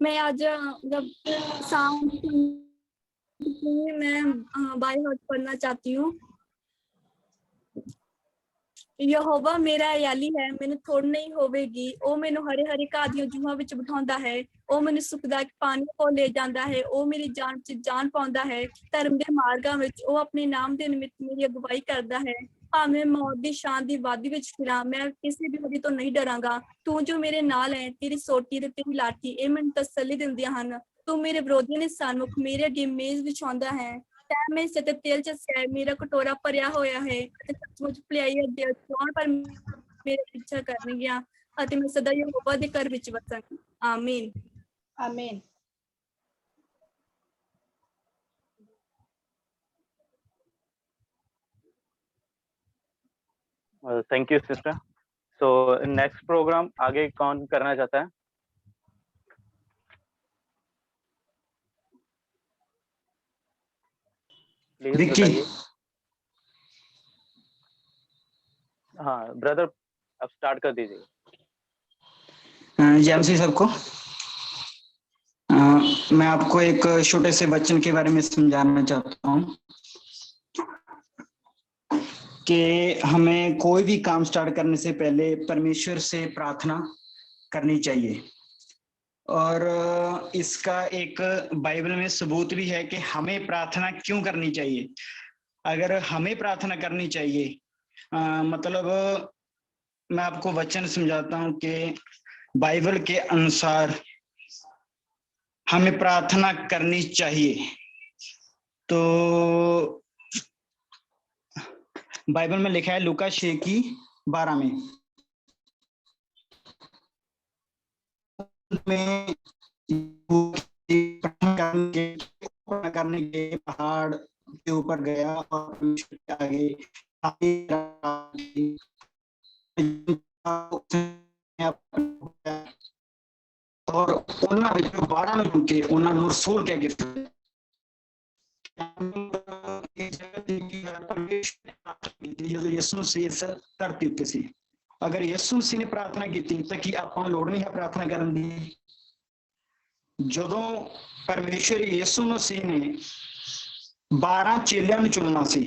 मैं आज जब शाम मैं बाय हार्ट पढ़ना चाहती हूँ। यहोवा मेरा याली है, मैंने थोड़ नहीं होवेगी। ਉਹ ਮੈਨੂੰ ਹਰੇ ਹਰੇ ਘਾਹ ਦੀਆਂ ਜੂਹਾਂ ਵਿੱਚ ਬਿਠਾਉਂਦਾ ਹੈ। ਉਹ ਮੈਨੂੰ ਸੁਖਦਾਇਕ ਪਾਣੀ ਕੋਲ ਲੈ ਜਾਂਦਾ ਹੈ। ਉਹ ਮੇਰੀ ਜਾਨ 'ਚ ਜਾਨ ਪਾਉਂਦਾ ਹੈ। ਧਰਮ ਦੇ ਮਾਰਗਾਂ ਵਿੱਚ ਉਹ ਆਪਣੇ ਨਾਮ ਦੇ ਨਿਮਿਤ ਮੇਰੀ ਅਗਵਾਈ ਕਰਦਾ ਹੈ। ਭਾਵੇਂ ਮੌਤ ਦੀ ਛਾਂ ਦੀ ਵਾਦੀ ਵਿੱਚ ਫਿਰਾਂ, ਮੈਂ ਕਿਸੇ ਵੀ ਉਹਦੀ ਤੋਂ ਨਹੀਂ ਡਰਾਂਗਾ। ਤੂੰ ਜੋ ਮੇਰੇ ਨਾਲ ਹੈ, ਤੇਰੀ ਸੋਟੀ ਤੇ ਤੇਰੀ ਲਾਠੀ, ਇਹ ਮੈਨੂੰ ਤਸੱਲੀ ਦਿੰਦੀਆਂ ਹਨ। ਤੂੰ ਮੇਰੇ ਵਿਰੋਧੀਆਂ ਦੇ ਸਨਮੁਖ ਮੇਰੇ ਅੱਗੇ ਮੇਜ਼ ਵਿਛਾਉਂਦਾ ਹੈ। ਤੈਂ ਮੇਰੇ ਸਿਰ ਤੇ ਤੇਲ ਚਸਿਆ, ਮੇਰਾ ਕਟੋਰਾ ਭਰਿਆ ਹੋਇਆ ਹੈ ਅਤੇ ਸੱਚਮੁੱਚ ਭਲਾਈ ਅੱਗੇ ਚੋਣ ਪਰ ਮੇਰੇ ਪਿੱਛਾ ਕਰਨਗੀਆਂ ਅਤੇ ਮੈਂ ਸਦਾ ਯਹੋਵਾ ਦੇ ਘਰ ਵਿੱਚ ਵਸਾਂਗੀ। ਆਮੀਨ। आमीन। Thank you sister. So next program आगे कौन करना चाहता है? प्लीज विक्की। बताइए। हाँ ब्रदर अब स्टार्ट कर दीजिए। जेएमसी सबको मैं आपको एक छोटे से बच्चन के बारे में समझाना चाहता हूँ। कि हमें कोई भी काम स्टार्ट करने से पहले परमेश्वर से प्रार्थना करनी चाहिए। और इसका एक बाइबल में सबूत भी है कि हमें प्रार्थना क्यों करनी चाहिए। अगर हमें प्रार्थना करनी चाहिए मतलब मैं आपको वचन समझाता हूं कि बाइबल के अनुसार हमें प्रार्थना करनी चाहिए। तो बाइबल में लिखा है लूका 6:12 में करने के पहाड़ के ऊपर गया और परमेश्वर के आगे और उन्होंने जो 12 में उनके उन्होंने रसूल क्या गिफ्ट यीशु मसीह धरती उत्ते सी। अगर यीशु मसीह ने प्रार्थना की तो कि ਆਪਾਂ ਲੋੜ ਨਹੀਂ ਹੈ प्रार्थना ਕਰਨ ਦੀ। ਜਦੋਂ ਪਰਮੇਸ਼ਰ ਯਿਸੂ ਮਸੀਹ ਨੇ 12 ਚੇਲਿਆਂ ਨੂੰ ਚੁਣਨਾ ਸੀ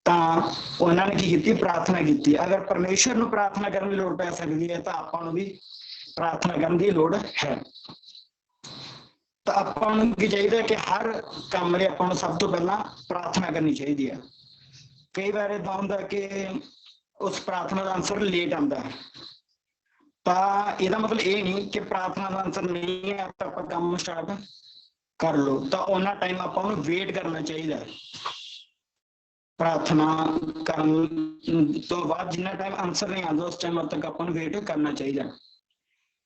ਤਾਂ ਉਹਨਾਂ ਨੇ ਕੀ ਕੀਤੀ? ਪ੍ਰਾਰਥਨਾ ਕੀਤੀ। ਅਗਰ ਪਰਮੇਸ਼ਰ ਨੂੰ ਪ੍ਰਾਰਥਨਾ ਕਰਨ ਦੀ ਲੋੜ ਪੈ ਸਕਦੀ ਹੈ ਤਾਂ ਆਪਾਂ ਨੂੰ ਵੀ ਪ੍ਰਾਰਥਨਾ ਕਰਨ ਦੀ ਲੋੜ ਹੈ। ਤਾਂ ਆਪਾਂ ਨੂੰ ਕੀ ਚਾਹੀਦਾ ਕਿ ਹਰ ਕੰਮ ਲਈ ਆਪਾਂ ਨੂੰ ਸਭ ਤੋਂ ਪਹਿਲਾਂ ਪ੍ਰਾਰਥਨਾ ਕਰਨੀ ਚਾਹੀਦੀ ਹੈ। ਕਈ ਵਾਰ ਏਦਾਂ ਹੁੰਦਾ ਕਿ ਉਸ ਪ੍ਰਾਰਥਨਾ ਦਾ ਆਨਸਰ ਲੇਟ ਆਉਂਦਾ ਹੈ ਤਾਂ ਇਹਦਾ ਮਤਲਬ ਇਹ ਨਹੀਂ ਕਿ ਪ੍ਰਾਰਥਨਾ ਦਾ ਆਨਸਰ ਨਹੀਂ ਹੈ ਤਾਂ ਆਪਾਂ ਕੰਮ ਸਟਾਰਟ ਕਰ ਲਓ। ਤਾਂ ਉਹਨਾਂ ਟਾਈਮ ਆਪਾਂ ਨੂੰ ਵੇਟ ਕਰਨਾ ਚਾਹੀਦਾ ਹੈ। ਪ੍ਰਾਰਥਨਾ ਕਰਨ ਤੋਂ ਬਾਅਦ ਜਿੰਨਾ ਟਾਈਮ ਆਨਸਰ ਨਹੀਂ ਆਉਂਦਾ ਉਸ ਟਾਈਮ ਤੱਕ ਆਪਾਂ ਨੂੰ ਵੇਟ ਕਰਨਾ ਚਾਹੀਦਾ।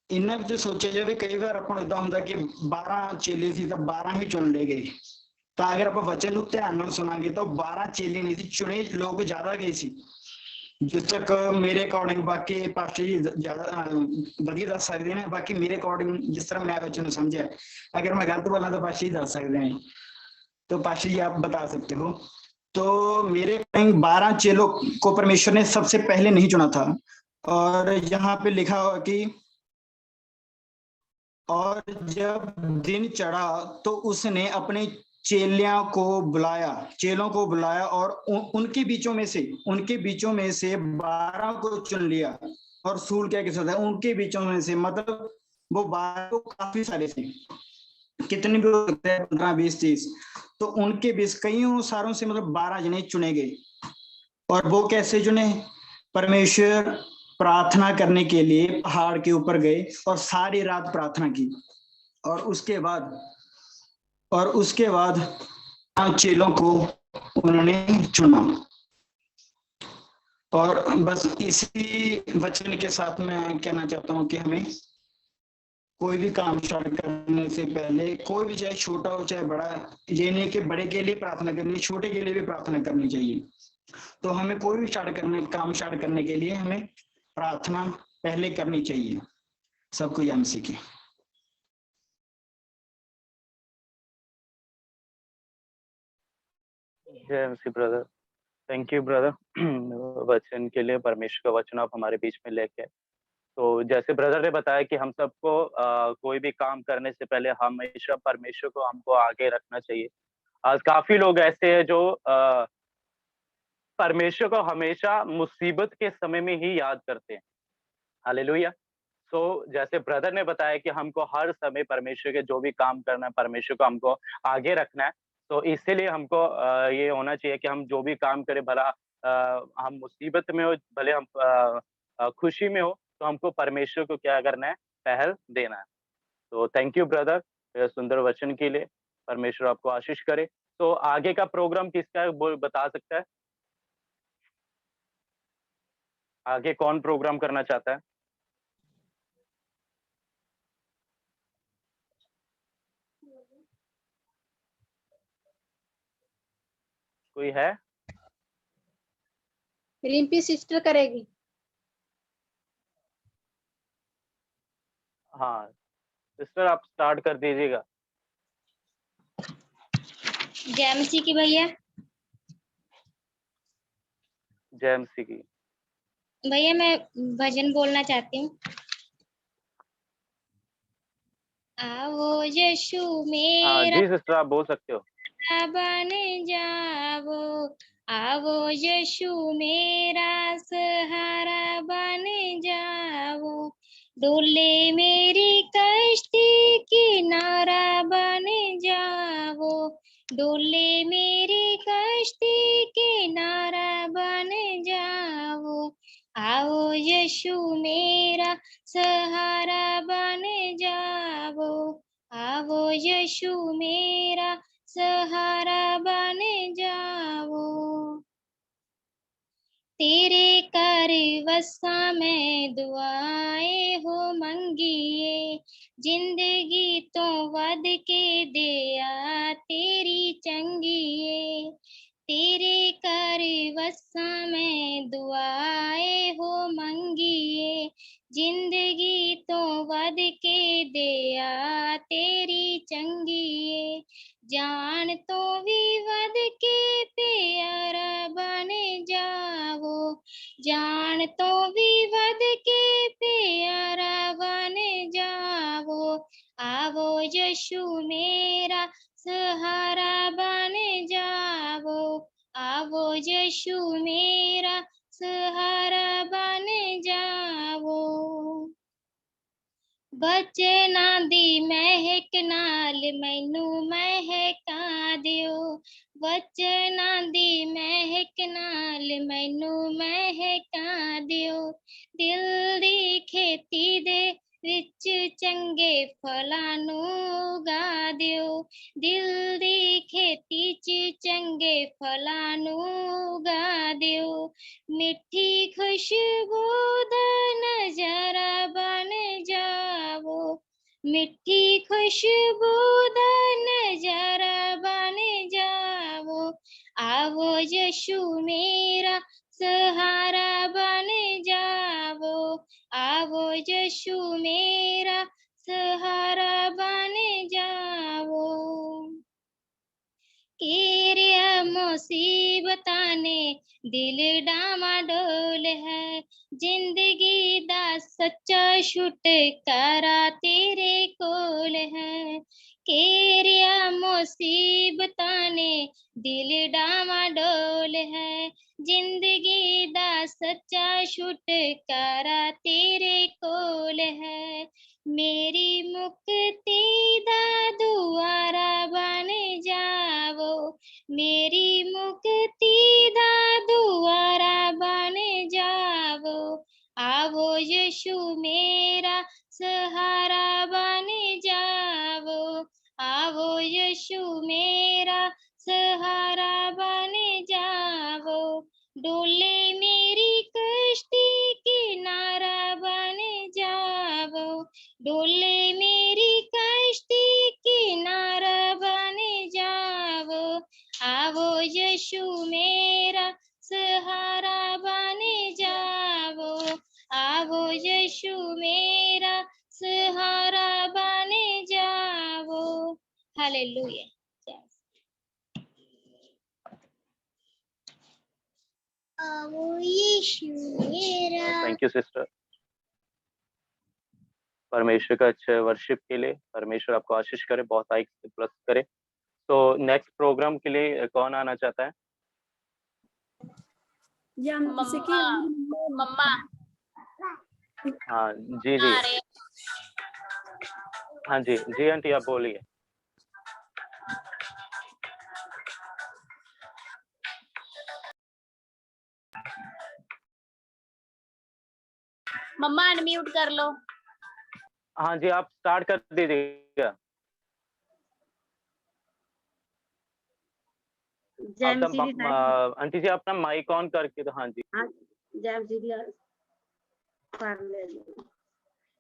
ਇਹਨਾਂ ਵਿੱਚ ਸੋਚਿਆ ਜਾਵੇ ਕਈ ਵਾਰ ਆਪਾਂ ਨੂੰ ਏਦਾਂ ਹੁੰਦਾ ਕਿ 12 ਚੇਲੇ ਸੀ ਤਾਂ 12 ਹੀ ਚੁਣ ਲਏ ਗਏ। ਤਾਂ ਅਗਰ ਆਪਾਂ ਵਚਨ ਨੂੰ ਧਿਆਨ ਨਾਲ ਸੁਣਾਂਗੇ ਤਾਂ 12 ਚੇਲੇ ਨਹੀਂ ਸੀ ਚੁਣੇ, ਲੋਕ ਜ਼ਿਆਦਾ ਗਏ ਸੀ। ਜਿਸ ਤੱਕ ਮੇਰੇ ਅਕੋਰਡਿੰਗ ਬਾਕੀ ਪਾਸਟਰ ਜੀ ਜ਼ਿਆਦਾ ਵਧੀਆ ਦੱਸ ਸਕਦੇ ਨੇ। ਬਾਕੀ ਮੇਰੇ ਅਕੋਰਡਿੰਗ जिस तरह मैं बच्चों ने समझा, अगर मैं गलत बोला तो पास्टर जी दस सकते हैं। तो पास्टर जी आप बता सकते हो। तो मेरे अकॉर्डिंग 12 चेलों को परमेश्वर ने सबसे पहले नहीं चुना था। और यहाँ पे लिखा हुआ कि और जब दिन चढ़ा तो उसने अपने चेलों को बुलाया और उनके बीचों में से 12 को चुन लिया। और रसूल क्या कहता है? उनके बीचों में से मतलब वो 12 तो काफी सारे थे, कितने भी हो सकते हैं, 15, 20, 30। तो उनके बीच कईयों सारों से मतलब 12 जने चुने गए। और वो कैसे चुने? परमेश्वर प्रार्थना करने के लिए पहाड़ के ऊपर गए और सारी रात प्रार्थना की। और उसके बाद चेलों को उन्होंने चुना। और बस इसी वचन के साथ मैं कहना चाहता हूं कि हमें कोई भी काम स्टार्ट करने से पहले, कोई भी चाहे छोटा हो चाहे बड़ा, ये नहीं कि बड़े के लिए प्रार्थना करनी, छोटे के लिए भी प्रार्थना करनी चाहिए। तो हमें कोई भी काम स्टार्ट करने के लिए हमें प्रार्थना पहले करनी चाहिए। सबको यह सीखे। जय मसीह ब्रदर, थैंक यू ब्रदर वचन के लिए। परमेश्वर का वचन आप हमारे बीच में लेके। तो जैसे ब्रदर ने बताया कि हम सबको कोई भी काम करने से पहले हमेशा परमेश्वर को हमको आगे रखना चाहिए। आज काफी लोग ऐसे हैं जो परमेश्वर को हमेशा मुसीबत के समय में ही याद करते हैं। हालेलुया। सो जैसे ब्रदर ने बताया कि हमको हर समय परमेश्वर के जो भी काम करना है, परमेश्वर को हमको आगे रखना है। तो इसीलिए हमको ये होना चाहिए कि हम जो भी काम करें, भला हम मुसीबत में हो, भले हम खुशी में हो, तो हमको परमेश्वर को क्या करना है? पहल देना है। तो थैंक यू ब्रदर सुंदर वचन के लिए। परमेश्वर आपको आशीष करे। तो आगे का प्रोग्राम किसका है वो बता सकता है? आगे कौन प्रोग्राम करना चाहता है? कोई है? रिम्पी सिस्टर करेगी। हाँ सिस्टर आप स्टार्ट कर दीजिएगा। जय मसीह की भैया। जय मसीह की। भैया मैं भजन बोलना चाहती हूँ। आओ यीशु हाँ मेरा जी सिस्टर आप बोल सकते हो। बन जाओ, आवो यीशु मेरा सहारा बन जाओ, डोले मेरी कश्ती किनारा बन जाओ, डोले मेरी कश्ती किनारा बन जाओ। आओ यीशु मेरा सहारा बन जाओ, आओ यीशु मेरा सहारा बन जाओ। तेरे कर वसा में दुआएं हो मंगिए, जिंदगी तो वध के दिया तेरी चंगिए। तेरे कर वसा में दुआएं हो मंगिए, जिंदगी तो वध के दिया तेरी चंगिए। जान तो भी वध के प्यारा बन जाओ, जान तो भी वध के प्यारा बन जाओ। आवो यीशु मेरा सहारा बन जाओ, आवो यीशु मेरा सहारा बन जाओ। बचना दी महक नाल मैनू महका दियो, बचना दी महक नाल मैनू महका दियो। दिल दी खेती दे विच चंगे फलां नू उगा दियो, दिल दी खेती च चंगे फलां नू उगा दियो। मिठी खुशबू दा नजारा बन जाओ, मिठी खुशबू दा नजारा बन जाओ। आवो यीशु मेरा सहारा बन जाओ, आवो यीशु मेरा सहारा बन जाओ। केरिया मुसीबतां ने दिल डामाडोल है, जिंदगी दा सच्चा छुटकारा तेरे कोल है। केरिया मुसीबतां ने दिल डामाडोल है, जिंदगी दा सच्चा छुटकारा तेरे कोल है। मेरी मुक्ति दा दुआरा बन जाओ, मेरी मुक्ति दा दुआरा बन जाओ। आवो यीशु मेरा सहारा बन जाओ, आवो यीशु मेरा सहारा बन जाओ। डोले मेरी कश्ती किनारा बन जाओ, डोले मेरी कश्ती किनारा बन जाओ। आवो यीशु मेरा सहारा बन जाओ, आवो यीशु मेरा सहारा बन जाओ। हालेलुया। आवो यीशु मेरा। थैंक यू सिस्टर, परमेश्वर का अच्छे वर्शिप के लिए परमेश्वर आपको आशीष करे, बहुत आयु प्लस करे। तो नेक्स्ट प्रोग्राम के लिए कौन आना चाहता है? या जैसे कि मम्मा हाँ जी जी, आ रहे। हाँ जी जी आंटी आप बोलिए। मम्मा अनम्यूट कर लो। हाँ जी आप स्टार्ट कर दीजिएगा। आंटी जी अपना माइक ऑन करके तो। हाँ जी जय मसीह दी कर ले।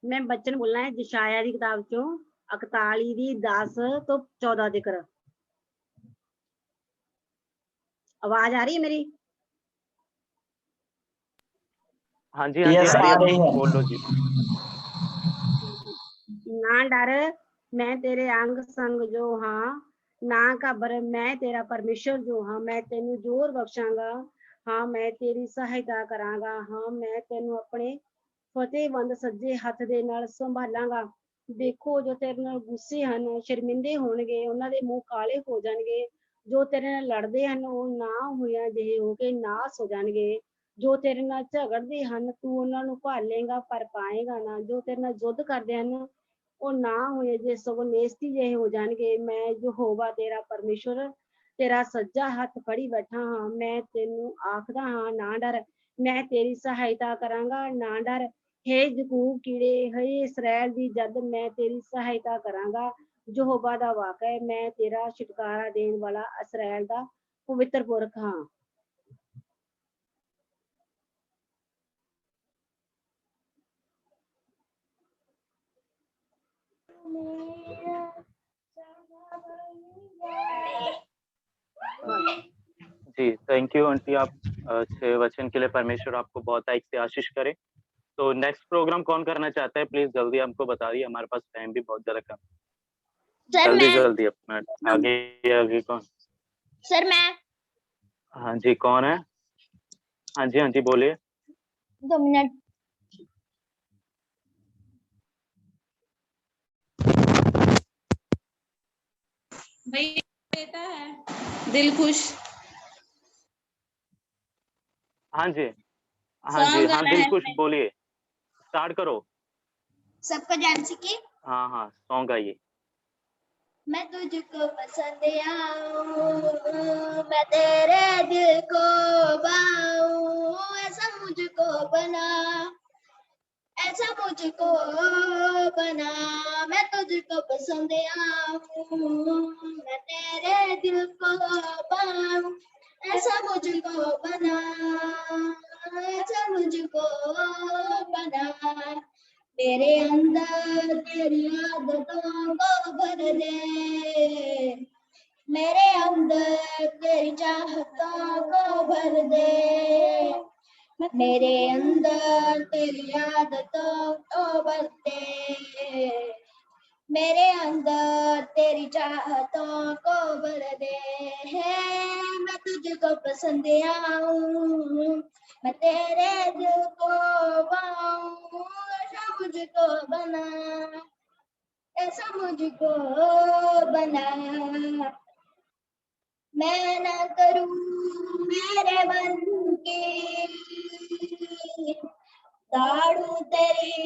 मैं बच्चन बोलना है यशायाह दी किताब चों 41 दी 10 तो 14 जिक्र। आवाज आ रही है मेरी? हाँ जी हाँ जी आ रही है, बोल लो जी। ना डर मैं तेरे अंग संग जो हाँ, ना घबर मैं तेरा परमेश्वर जो हाँ, मैं तेनू जोर बख्शांगा, हाँ मैं तेरी सहायता करांगा, हाँ मैं तेनू अपने फतेहबंद सज्जे हथ दे नाल संभालांगा। देखो जो तेरे नाल गुस्से हन शर्मिंदे होणगे, उन्हां दे मुंह काले हो जाणगे, ਜੋ ਤੇਰੇ ਨਾਲ ਲੜਦੇ ਹਨ ਉਹ ਨਾ ਹੋਇਆ ਜਿਹੇ ਹੋ ਕੇ ਨਾਸ ਹੋ ਜਾਣਗੇ। ਜੋ ਤੇਰੇ ਨਾਲ ਝਗੜਦੇ ਹਨ ਤੂੰ ਉਹਨਾਂ ਨੂੰ ਭਾਲੇਗਾ ਪਰ ਪਾਏਗਾ ਨਾ। ਜੋ ਤੇਰੇ ਨਾਲ ਯੁੱਧ ਕਰਦੇ ਹਨ ਉਹ ਨਾ ਹੋਏ ਜੇ ਸਗੋਂ ਨੇਸਤੀ ਜਿਹੇ ਹੋ ਜਾਣਗੇ। ਮੈਂ ਯਹੋਵਾ ਤੇਰਾ ਪਰਮੇਸ਼ਵਰ ਤੇਰਾ ਸੱਜਾ ਹੱਥ ਫੜੀ ਬੈਠਾ ਹਾਂ। ਮੈਂ ਤੈਨੂੰ ਆਖਦਾ ਹਾਂ ਨਾ ਡਰ, ਮੈਂ ਤੇਰੀ ਸਹਾਇਤਾ ਕਰਾਂਗਾ ਨਾ ਡਰ। ਹੇ ਯਕੂਬ ਕੀੜੇ, ਹੇ ਇਸਰਾਏਲ ਦੀ ਜਦ ਮੈਂ ਤੇਰੀ ਸਹਾਇਤਾ ਕਰਾਂਗਾ। ਯਹੋਵਾ ਦਾ ਵਾਕ ਹੈ, ਮੈਂ ਤੇਰਾ ਛੁਟਕਾਰਾ ਦੇਣ ਵਾਲਾ ਇਸਰਾਏਲ ਦਾ ਪਵਿੱਤਰ ਪੁਰਖ ਹਾਂ। जी, थैंक यू आंटी, आप अच्छे वचन के लिए परमेश्वर आपको बहुत अधिक से आशीष करे। तो नेक्स्ट प्रोग्राम कौन करना चाहता है, प्लीज जल्दी हमको बता दिए, हमारे पास टाइम भी बहुत ज्यादा कम। सर जल्दी मैं जल्दी अपना आगे कौन? सर मैं हाँ जी, कौन है? हाँ जी बोलिए। 2 मिनट। भाई बेटा है दिल खुश। हाँ जी Song हाँ गाना दिल है खुश, इसमें। बोलिए, स्टार्ट करो। सबको जानसी की हाँ सॉन्ग गाइए। मैं तुझको पसंद आऊं, मैं तेरे दिल को पाऊं, ऐसा मुझको बना, ऐसा मुझको बना। मैं तुझको पसंद आऊं, मैं तेरे दिल को पाऊं, ऐसा मुझको बना, ऐसा मुझको बना। मेरे अंदर तेरी आदतों को भर दे, मेरे अंदर तेरी चाहतों को भर दे, मेरे अंदर तेरी आदतों को भर दे, मेरे अंदर तेरी चाहतों को भर दे। मैं तुझको पसंद आऊं, मैं तेरे दिल को पाऊं, ऐसा मुझको बना, ऐसा मुझको बना। मैं ना करूं मेरे मन की दाड़ू तेरी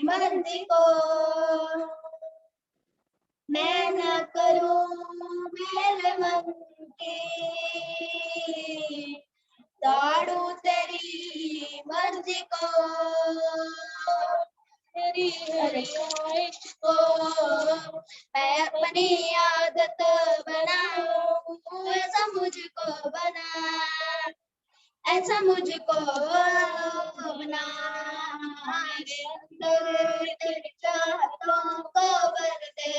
मर्जी को, मैं ना करूं मेरे मन की दाड़ू तेरी मर्जी को, तेरी हर ख्वाहिश को मैं अपनी आदत बनाऊं, ऐसा मुझको बना, ऐसा मुझको बना। मेरे अंदर तेरी चाहतों को भर दे,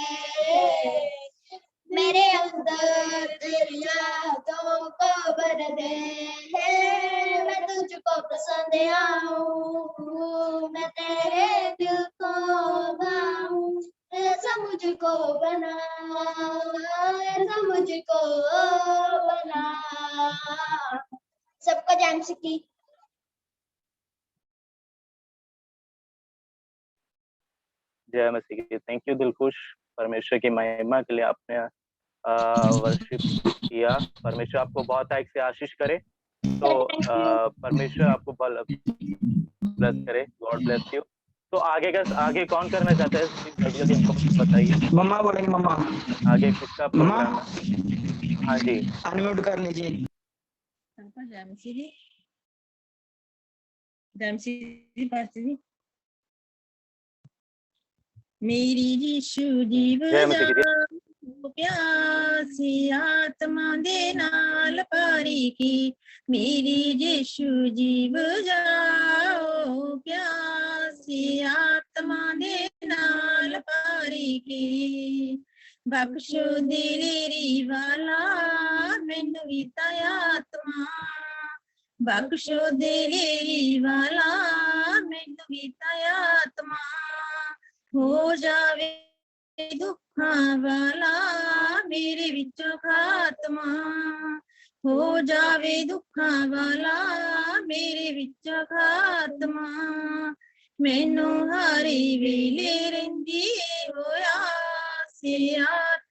मेरे अंदर तेरी यादों को भर दे। मैं तुझको पसंद आऊं, मैं तेरे दिल को पाऊं, ऐसा मुझको बना, ऐसा मुझको बना। सबको जान सकी। जय मसीह की। थैंक यू दिलखुश, परमेश्वर की महिमा के लिए आपने वर्शिप किया। परमेश्वर आपको बहुत अधिक से आशीष करे। तो परमेश्वर आपको ब्लेस करे। God bless you. तो आगे कौन करना चाहता है, जल्दी जल्दी हमको बताइए। मम्मा बोलेंगे, मम्मा आगे किसका प्रोग्राम है? हाँ जी, अनम्यूट कर लीजिए। मेरी यीशु जीव जय मसीह की। जाओ प्यासी आत्मा दे नाल पारी की, मेरी यीशु जीव जाओ प्यासी आत्मा दे नाल पारी की, बख्शो दिलेरी वाला मैनू भी आत्मा, बख्शो दिलेरी वाला मैनू भी आत्मा, हो जावे दुखां वाला मेरे विचों खात्मा, हो जावे दुखां वाला मेरे विचों खात्मा, मैनू हारी वेले रहिंदी होया से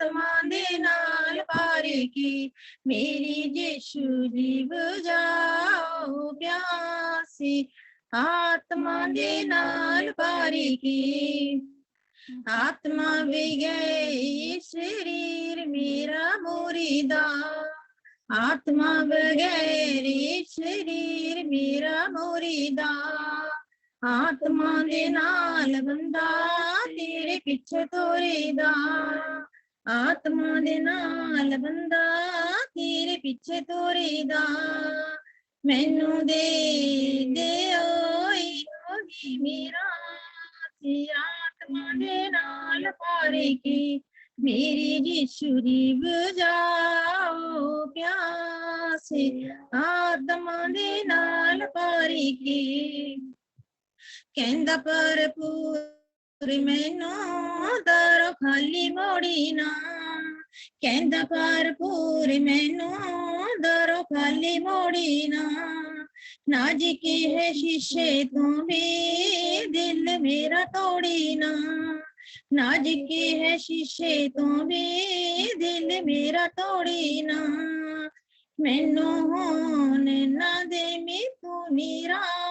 आत्मा दे नाल पारी की मेरी यीशु जी बुझाओ प्यासी आत्मा दे नाल पारी की आत्मा भी गई शरीर मेरा मुरीदा आत्मा बगैर शरीर मेरा मुरीदा आत्मा दे नाल बंदा तेरे पिछे तोरीदा आत्मा दे नाल बंदा तेरे पिछे तोरीदा मैनू दे दे ओई मेरा आत्मा दे नाल पारी की मेरी यीशु जी बुझाओ प्यासे आत्मा दे नाल पारी की कहंदा भरपूर मैनू दरो खाली मोड़ी ना कहंदा भरपूर मैनू दरो खाली मोड़ी ना नाजुक है शीशे तो भी दिल मेरा तोड़ी ना नाजुक है शीशे तो भी दिल मेरा तोड़ी ना मैनू होन ना दे मी तू निराश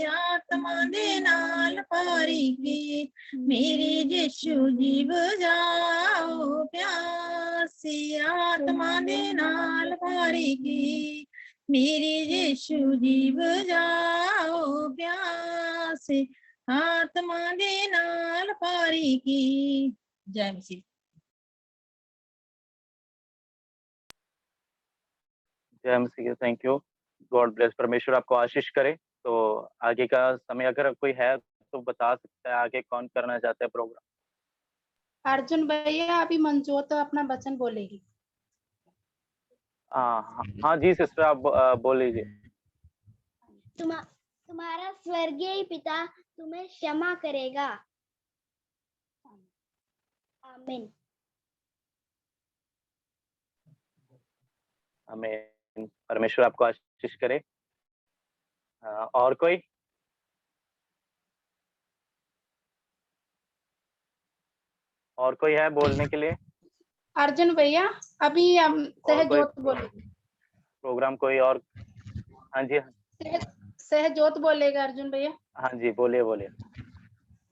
आत्मा दे नाल पारी की मेरी यीशु जी बुझाओ प्यासी आत्मा दे नाल पारी की मेरी यीशु जी बुझाओ प्यासी आत्मा दे नाल पारी की। जय मसीह। जय Masih. Thank you. God bless. परमेश्वर आपको आशीष करे। तो आगे का समय अगर कोई है तो बता सकता है आगे कौन करना चाहता है प्रोग्राम। अर्जुन भैया अभी मनजोत अपना वचन बोलेगी। हाँ जी सिस्टर आप बोल लीजिए। तुम्हारा स्वर्गीय पिता तुम्हें क्षमा करेगा। आमीन। आमीन। परमेश्वर आपको आशीष करे। और कोई? और कोई है बोलने के लिए? अर्जुन भैया अभी हम सहजोत बोलेंगे। प्रोग्राम कोई और? हाँ जी सहजोत बोलेगा अर्जुन भैया। हाँ जी बोलिए बोलिए।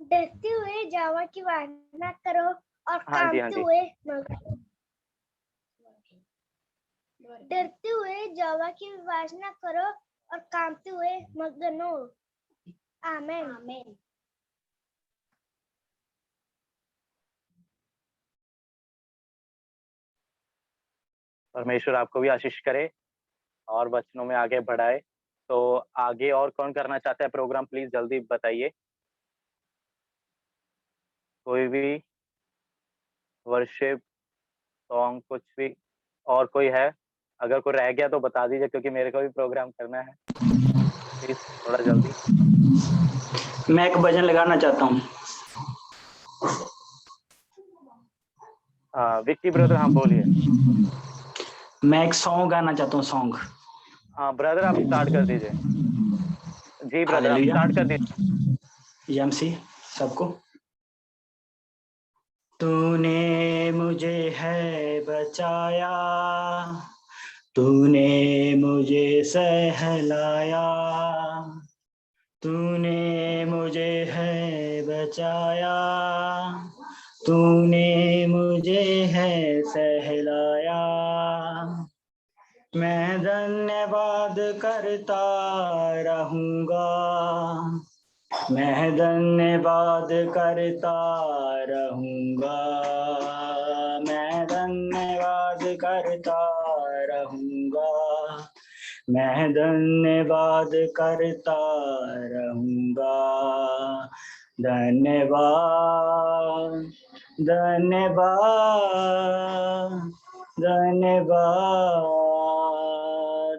डरते हुए जावा की वासना करो और हाँ जी, कांपते हुए डरते हुए जावा की वासना करो और कांपते हुए मगन हो। आमीन। आमीन। परमेश्वर आपको भी आशीष करे और वचनों में आगे बढ़ाए। तो आगे और कौन करना चाहता है प्रोग्राम प्लीज जल्दी बताइए। कोई भी वर्शिप सॉन्ग कुछ भी और कोई है? अगर कोई रह गया तो बता दीजिए क्योंकि मेरे को भी प्रोग्राम करना है। प्लीज थोड़ा जल्दी। मैं एक भजन लगाना चाहता हूँ। विक्की ब्रदर हाँ बोलिए। मैं एक सॉन्ग गाना चाहता हूँ। सॉन्ग हाँ ब्रदर आप स्टार्ट कर दीजिए। जी ब्रदर आप स्टार्ट कर दीजिए। एमसी सबको। तूने मुझे है बचाया, तूने मुझे सहलाया, तूने मुझे है बचाया, तूने मुझे है सहलाया। मैं धन्यवाद करता रहूंगा, मैं धन्यवाद करता रहूंगा, मैं धन्यवाद करता रहूंगा, मैं धन्यवाद करता रहूंगा। धन्यवाद धन्यवाद धन्यवाद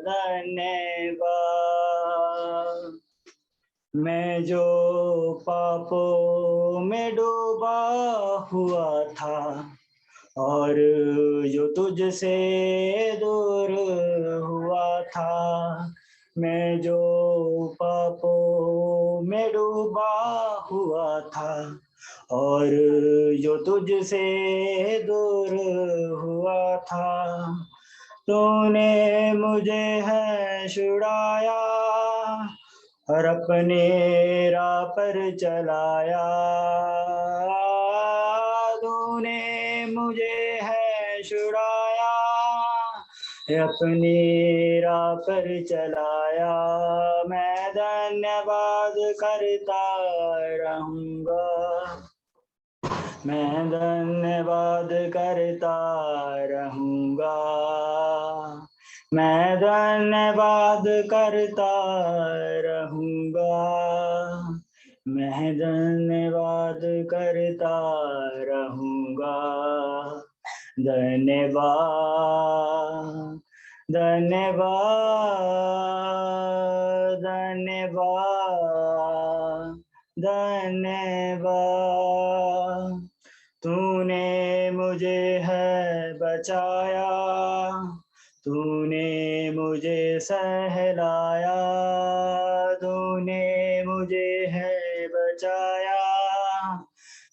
धन्यवाद। मैं जो पापों में डूबा हुआ था और जो तुझसे दूर हुआ था, मैं जो पापों में डूबा हुआ था और जो तुझसे दूर हुआ था, तूने मुझे है छुड़ाया और अपने राह पर चलाया। तूने मुझे है छुड़ाया, अपनी राह पर चलाया। मैं धन्यवाद करता रहूंगा, मैं धन्यवाद करता रहूंगा, मैं धन्यवाद करता रहूंगा, मैं धन्यवाद करता रहूंगा। धन्यवाद, धन्यवाद, धन्यवाद, धन्यवाद। तूने मुझे है बचाया, तूने मुझे सहलाया, तूने मुझे है बचाया,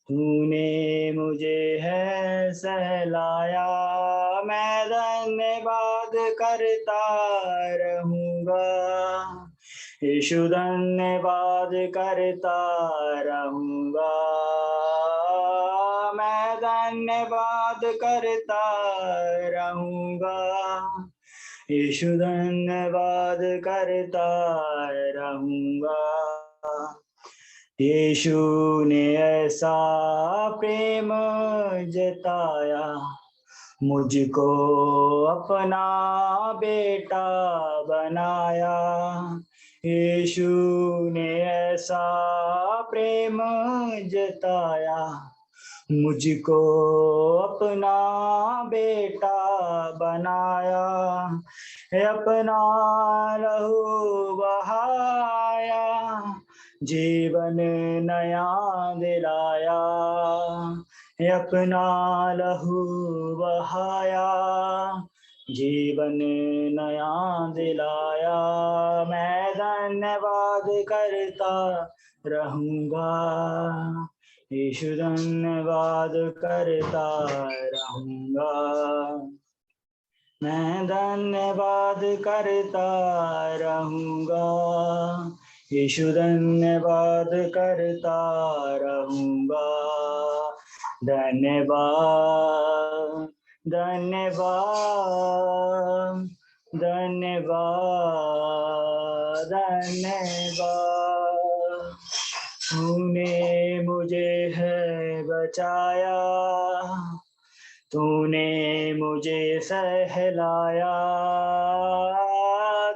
तूने मुझे है सहलाया। मैं धन्यवाद करता रहूंगा, यीशु धन्यवाद करता रहूंगा, मैं धन्यवाद करता रहूंगा, यीशु धन्यवाद करता रहूंगा। यीशु ने ऐसा प्रेम जताया, मुझको अपना बेटा बनाया। यीशु ने ऐसा प्रेम जताया, मुझको अपना बेटा बनाया। अपना लहू बहाया, जीवन नया दिलाया। अपना लहू बहाया, जीवन नया दिलाया। मैं धन्यवाद करता रहूंगा, यीशु धन्यवाद करता रहूंगा, मैं धन्यवाद करता रहूंगा, यीशु धन्यवाद करता रहूंगा। धन्यवाद, धन्यवाद, धन्यवाद, धन्यवाद। तूने मुझे है बचाया, तूने मुझे सहलाया,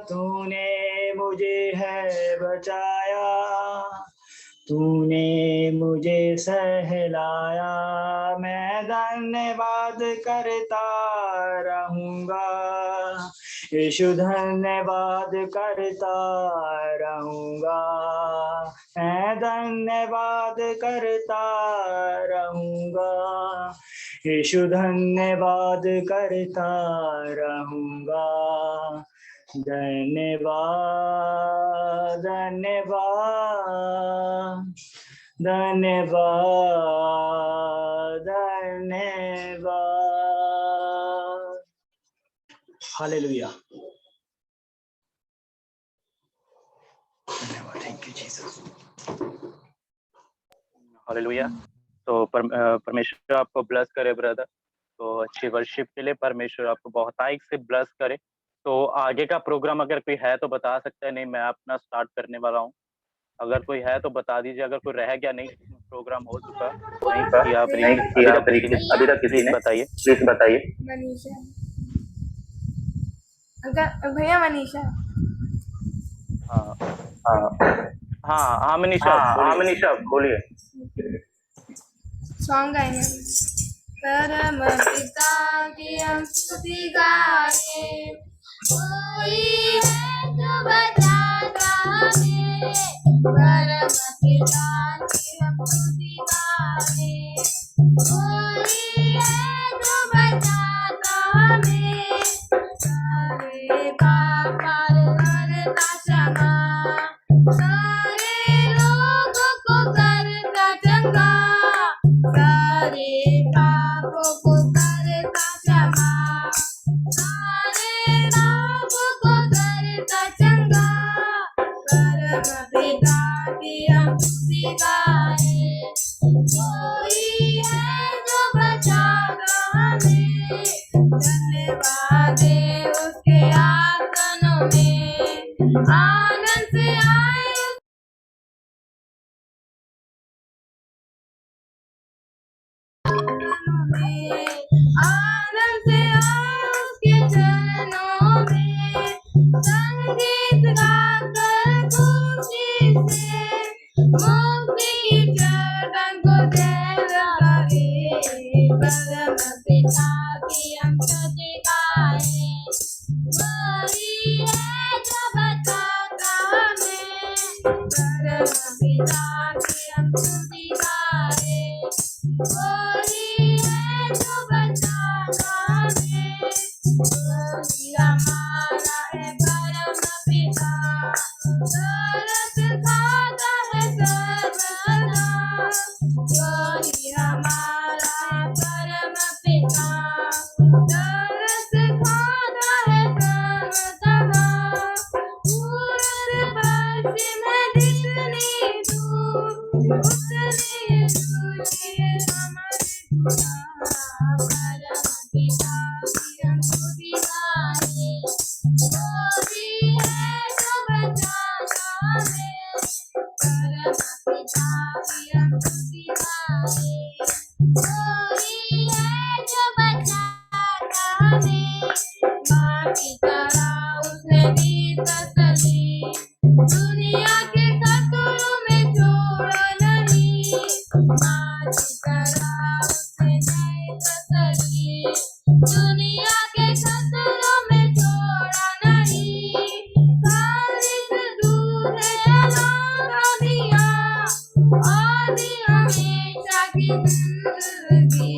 तूने मुझे है बचाया, तूने मुझे सहलाया। मैं धन्यवाद करता रहूंगा, यीशु धन्यवाद करता रहूंगा, मैं धन्यवाद करता रहूंगा, यीशु धन्यवाद करता रहूंगा। धन्यवाद, धन्यवाद, धन्यवाद, धन्यवाद। हालेलुया। धन्यवाद, थैंक यू जीसस। हालेलुया। तो परमेश्वर आपको ब्लेस करे ब्रदर। तो अच्छी वर्शिप के लिए परमेश्वर आपको बहुतायत से ब्लेस करे। तो आगे का प्रोग्राम अगर कोई है तो बता सकता है, नहीं मैं अपना स्टार्ट करने वाला हूँ। अगर कोई है तो बता दीजिए, अगर कोई रह गया, नहीं प्रोग्राम हो चुका नहीं किया अभी तक किसी ने बताइए, प्लीज बताइए। मनीषा, अंकल भैया मनीषा। हाँ हाँ हाँ मनीषा बोलिए। सॉन्ग गाएंगे। परम पिता की हम स्तुति गाए, कोई है जो बचाता हमें। परम पिता की हम स्तुति गाए, कोई है जो बचाता हमें। सारे पाप हर का क्षमा, सारे लोग स्तुति गाए। कोई है जो बचाता हमें, धन्यवाद है उसके आसनों में। आनंद से आए आनंद से आए उसके चरणों में। संगीत गाकर खुशी से मुक्ति की चरण को जय लगाए। परम पिता की हम स्तुति गाए। कोई है जो बचाता हमें, परम पिता की हम स्तुति गाए। कोई है जो बचाता हमें, कोई हमारा है परम पिता। दौलत खाता है सर्वदा, कोई हमारा है परम पिता। दौलत खाता है सर्वदा, पूरब पश्चिम जितनी दूर उतनी दूर है हमारे खुदा। परम पिता की हम स्तुति गाए। कोई है जो बचाता हमें, परम पिता की हम स्तुति गाए। कोई है जो बचाता हमें, माँ की तरह उसने दी तसल्ली। दुनिया के खतरों में छोड़ा नहीं, माँ की तरह उसने दी तसल्ली। दुनिया के खतरों में छोड़ा नहीं, खालिद दूध है अल्लाह दिया, आदि हमेशा की जिंदगी।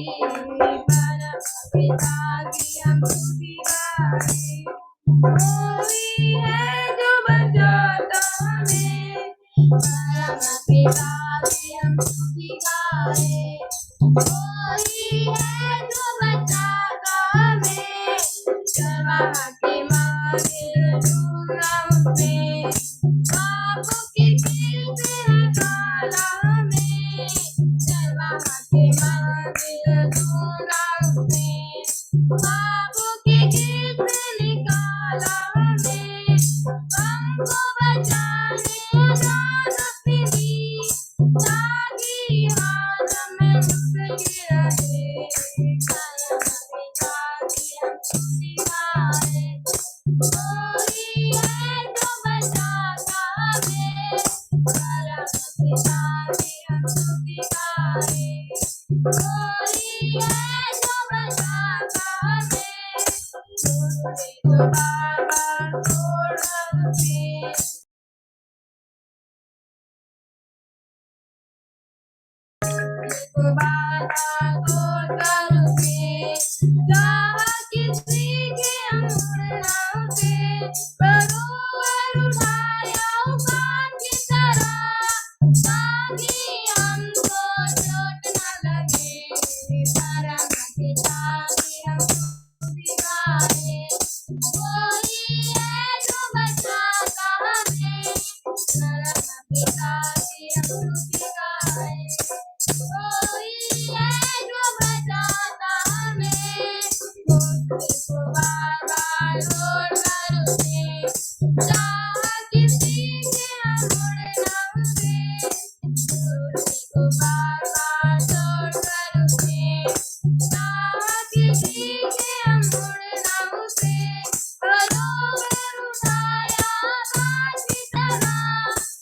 परम पिता की हम स्तुति गाए। कोई है जो बचाता हमें, परम पिता की हम स्तुति गाए। कोई है जो बचाता हमें, चरवाहा के मारे ढूंढना उसने। पापों की कील से निकाला हमें, चरवाहा के मारे ढूंढना उसने। पापों की कील से निकाला हमें, हमको बचाने आजादी दी, ताकि हाथ में मुक्ति रहे। परम पिता की हम स्तुति गाए। कोई है जो बचाता हमें, परम पिता की हम स्तुति गाए। कोई है जो बचाता हमें, दूसरे को बार बार छोड़ उसे। बार बार तोड़ कर उसे, चाहा किसी के हम मुड़ना उसे। बरोबर उठाया उफान की तरह, ताकि हमको चोट न लगे। परम पिता की हम स्तुति गाए। कोई है जो बचाता हमें, परम पिता की हम स्तुति गाए। कोई है जो बचाता हमें, दूसरे को बार बार तोड़ कर उसे। चाहा किसी के हम मुड़ना उसे, दूसरे को बार बार तोड़ कर उसे। चाहा किसी के हम मुड़ना उसे, बरोबर उठाया आकाश की तरह,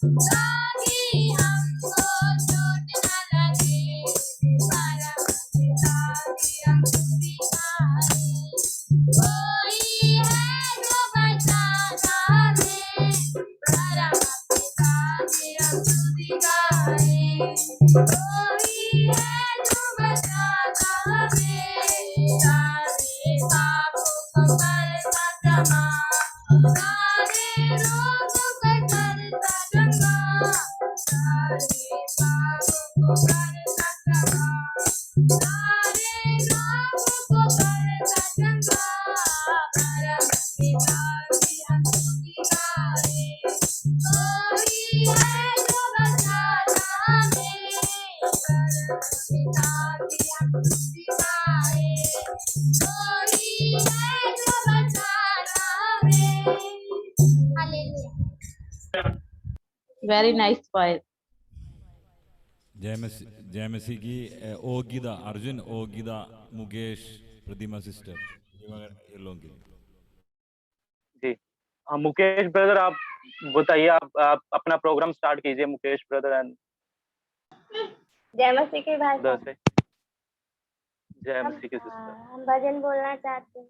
ताकि हमको चोट न लगे। परम पिता की हम स्तुति गाए। कोई है जो बचाता हमें, परम पिता की हम स्तुति गाए। कोई है जो बचाता हमें, सारे पापों को करता क्षमा, सारे रोगों को करता चंगा। सारे पापों को करता क्षमा, सारे रोगों को करता चंगा। परम पिता की हम स्तुति गाए। कोई है जो बचाता Very nice voice. जय मसीह की ओगिदा अर्जुन, ओगिदा, मुकेश, प्रतिमा सिस्टर, ये लोग के लिए। जी हाँ, मुकेश ब्रदर आप बताइए, आप अपना प्रोग्राम स्टार्ट कीजिए मुकेश ब्रदर। एंड जय मसीह के भाई उधर साहब, से जय मसीह की सिस्टर। हम भजन बोलना चाहते हैं।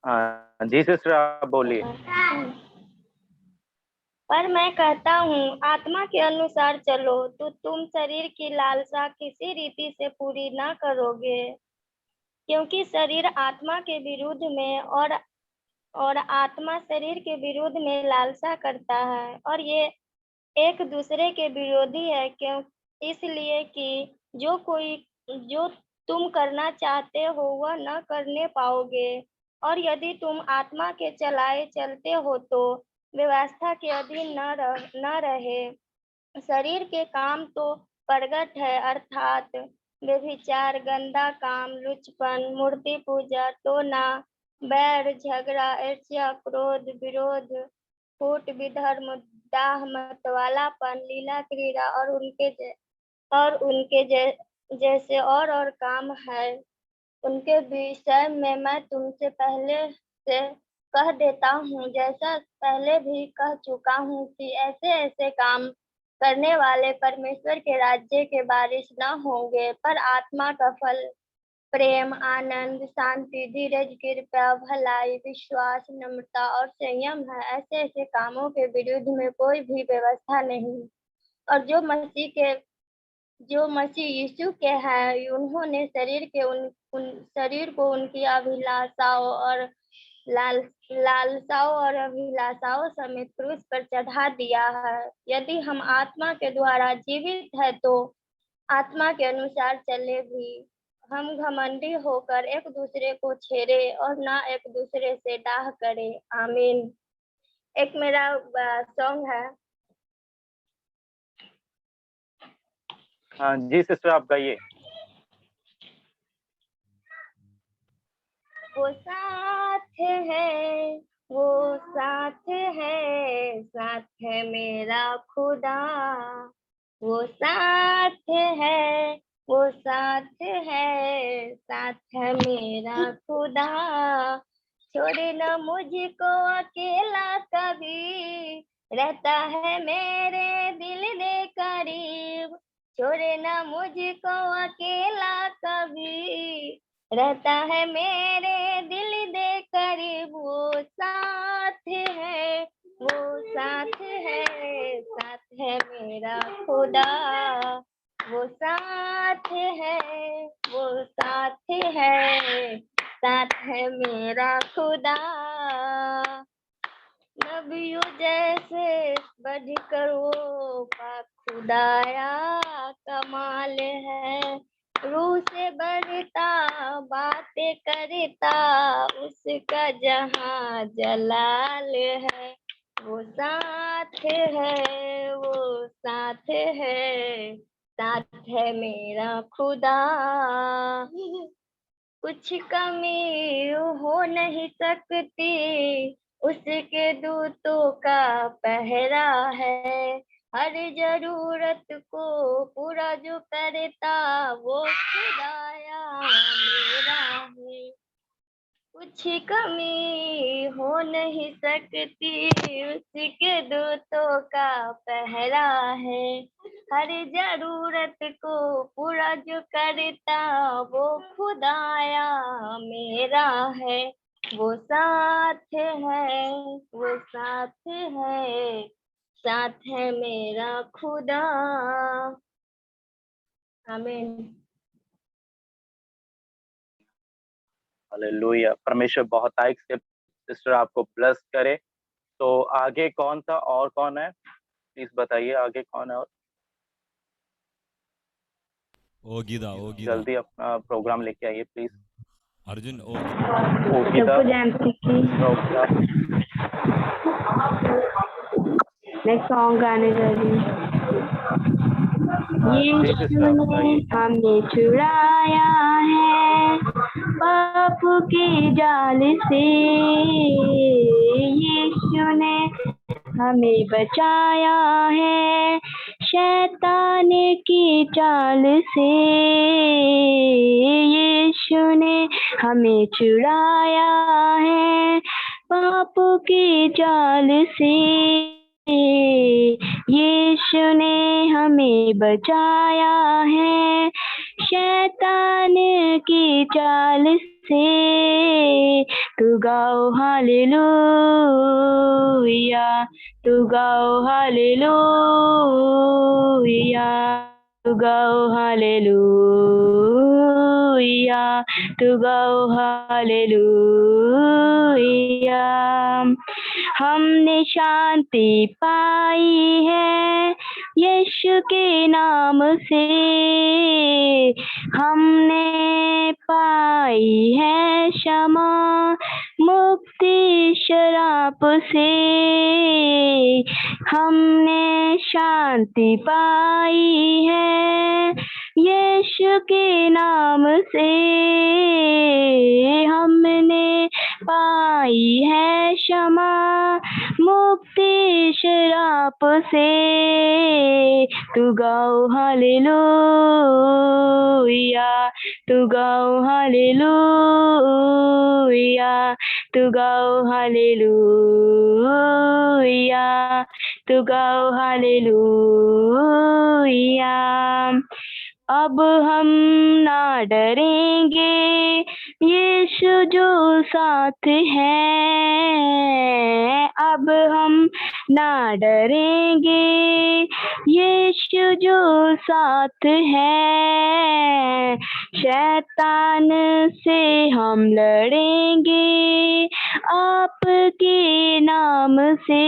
हाँ जी सिस्टर आप बोलिए। पर मैं कहता हूँ आत्मा के अनुसार चलो तो तुम शरीर की लालसा किसी रीति से पूरी ना करोगे, क्योंकि शरीर आत्मा के विरुद्ध में और आत्मा शरीर के विरुद्ध में लालसा करता है, और ये एक दूसरे के विरोधी है। क्यों? इसलिए कि जो तुम करना चाहते हो वह न करने पाओगे, और यदि तुम आत्मा के चलाए चलते हो तो व्यवस्था के अधीन न रहे। शरीर के काम तो प्रगट है, अर्थात व्यभिचार, गंदा काम, लुचपन, मूर्ति पूजा, टोना, बैर, झगड़ा, ईर्ष्या, क्रोध, विरोध, फूट, विधर्म, दाह, मतवालापन, लीला क्रीड़ा और उनके जैसे और काम है। उनके विषय में मैं तुमसे पहले से कह देता हूँ, जैसा पहले भी कह चुका हूँ, कि ऐसे काम करने वाले परमेश्वर के राज्य के वारिस न होंगे। पर आत्मा का फल प्रेम, आनंद, शांति, धीरज, कृपा, भलाई, विश्वास, नम्रता और संयम है। ऐसे कामों के विरुद्ध में कोई भी व्यवस्था नहीं। और जो मसीह यीशु के हैं, उन्होंने शरीर को उनकी अभिलाषाओं और लालसाओं और अभिलाषाओं समेत क्रूस पर चढ़ा दिया है। यदि हम आत्मा के द्वारा जीवित है तो आत्मा के अनुसार चले भी। हम घमंडी होकर एक दूसरे को छेड़े और ना एक दूसरे से डाह करे। आमीन। एक मेरा सॉन्ग है। हाँ जी सिस्टर आप गाइए। वो साथ है, वो साथ है, साथ है मेरा खुदा। वो साथ है, वो साथ है, साथ है मेरा खुदा। छोड़े न मुझको अकेला कभी, रहता है मेरे दिल दे करीब। छोड़े न मुझको अकेला कभी, रहता है मेरे दिल दे करीब। वो साथ है, वो साथ है, साथ है मेरा खुदा। वो साथ है, वो साथ है, साथ है मेरा खुदा। नबियों जैसे बढ़कर वो पाक खुदाया कमाल है। रूह से बढ़ता बातें करता उसका जहां जलाल है। वो साथ है, वो साथ है, साथ है मेरा खुदा। कुछ कमी हो नहीं सकती, उसके दूतों का पहरा है। हर जरूरत को पूरा जो करता वो खुदाया मेरा है। कुछ कमी हो नहीं सकती, उसके दूतों का पहरा है। हर जरूरत को पूरा जो करता वो खुदाया मेरा है। वो साथ है, वो साथ है, साथ है मेरा खुदा। आमीन। हालेलुया। परमेश्वर बहुतायत से सिस्टर आपको ब्लेस करे। तो आगे कौन था और कौन है प्लीज बताइए, आगे कौन है? और ओगिदा जल्दी अपना प्रोग्राम लेके आइए प्लीज। अर्जुन ओगिदा। नेक्स्ट सॉन्ग गाने जा रही यीशु ने हमें छुड़ाया है पाप की जाल से। यीशु ने हमें बचाया है शैतान की चाल से, यीशु ने हमें छुड़ाया है पाप की जाल से, यीशु ने हमें बचाया है शैतान की चाल से। तू गाओ हालेलुया, तू गाओ हालेलुया, तू गाओ हालेलुया, तू गाओ हालेलुया। हमने शांति पाई है यीशु के नाम से, हमने पाई है क्षमा मुक्ति शराब से, हमने शांति पाई है यीशु के नाम से, हमने पाई है क्षमा मुक्ति शराब से। तू गाओ हालेलुया, तू गाओ हालेलुया, तू गाओ हालेलुया, तू गाओ हालेलुया। अब हम ना डरेंगे यीशु जो साथ है, अब हम ना डरेंगे यीशु जो साथ है, शैतान से हम लड़ेंगे आपके नाम से,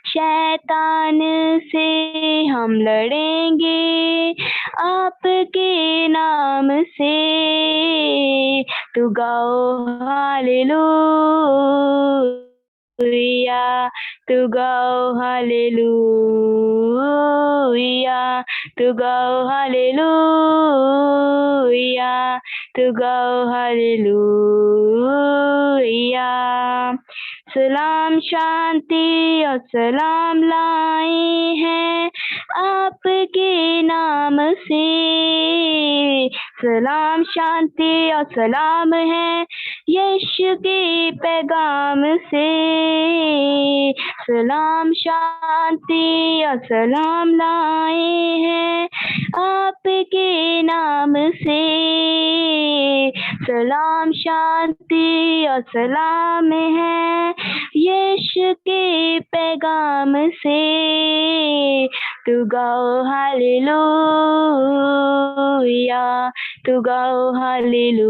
शैतान से हम लड़ेंगे आपके नाम से। तू गाओ हालेलुया, तू गाओ हालेलुया, तू गाओ हालेलुया, तू गाओ हालेलुया। सलाम शांति और सलाम लाए हैं आपके नाम से, सलाम शांति और सलाम है यीशु के पैगाम से, सलाम शांति और सलाम लाए हैं आपके नाम से, सलाम शांति और सलाम है यीशु के पैगाम से। तू गाओ हालेलुया, तू गाओ हालेलुया,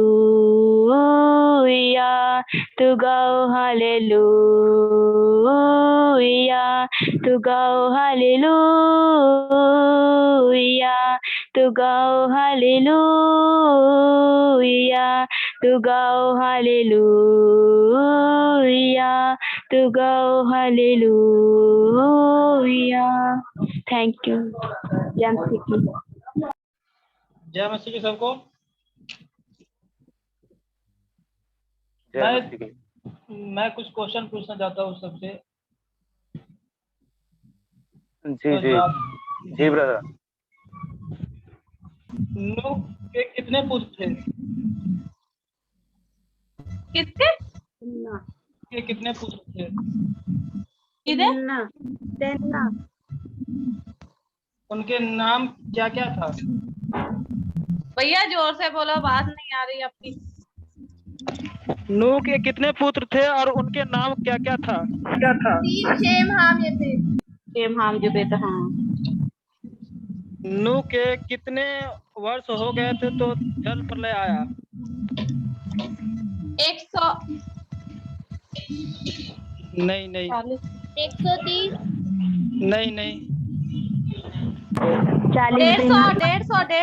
तू गाओ हालेलुया, तू गाओ हालेलुया, तू गाओ हालेलुया, तू गाओ हालेलुया, तू गाओ हालेलुया। Thank you. जय मसीह की। जय मसीह की सबको। मैं कुछ क्वेश्चन पूछना चाहता हूँ सबसे। जी जी जी ब्रदर। नूह के कितने पुत्र थे? किसके के कितने पुत्र थे? उनके नाम क्या क्या था? भैया जोर से बोलो, बात नहीं आ रही आपकी। नूह के कितने पुत्र थे और उनके नाम क्या क्या था? शेम हाम जो बेटा। हाँ। नूह के कितने वर्ष हो गए थे तो जल प्रलय आया? 100। नहीं नहीं 130। नहीं नहीं 150।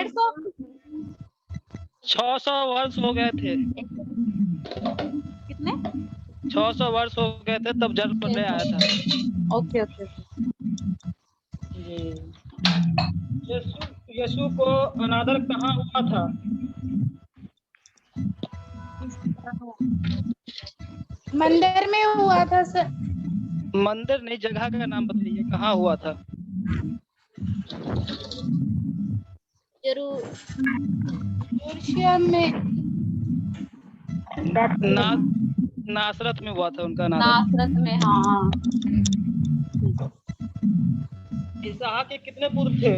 600 वर्ष हो गए थे। कितने? 600 वर्ष हो गए थे तब जल प्रलय आया था। Okay okay. यीशु को अनादर कहाँ हुआ था? मंदिर में हुआ था सर। मंदिर नहीं, जगह का नाम बताइए, कहाँ हुआ था? जरूर। यरूशलेम में। ना नासरत में हुआ था उनका नाम। नासरत में, हाँ। इसहाक के कितने पुत्र थे?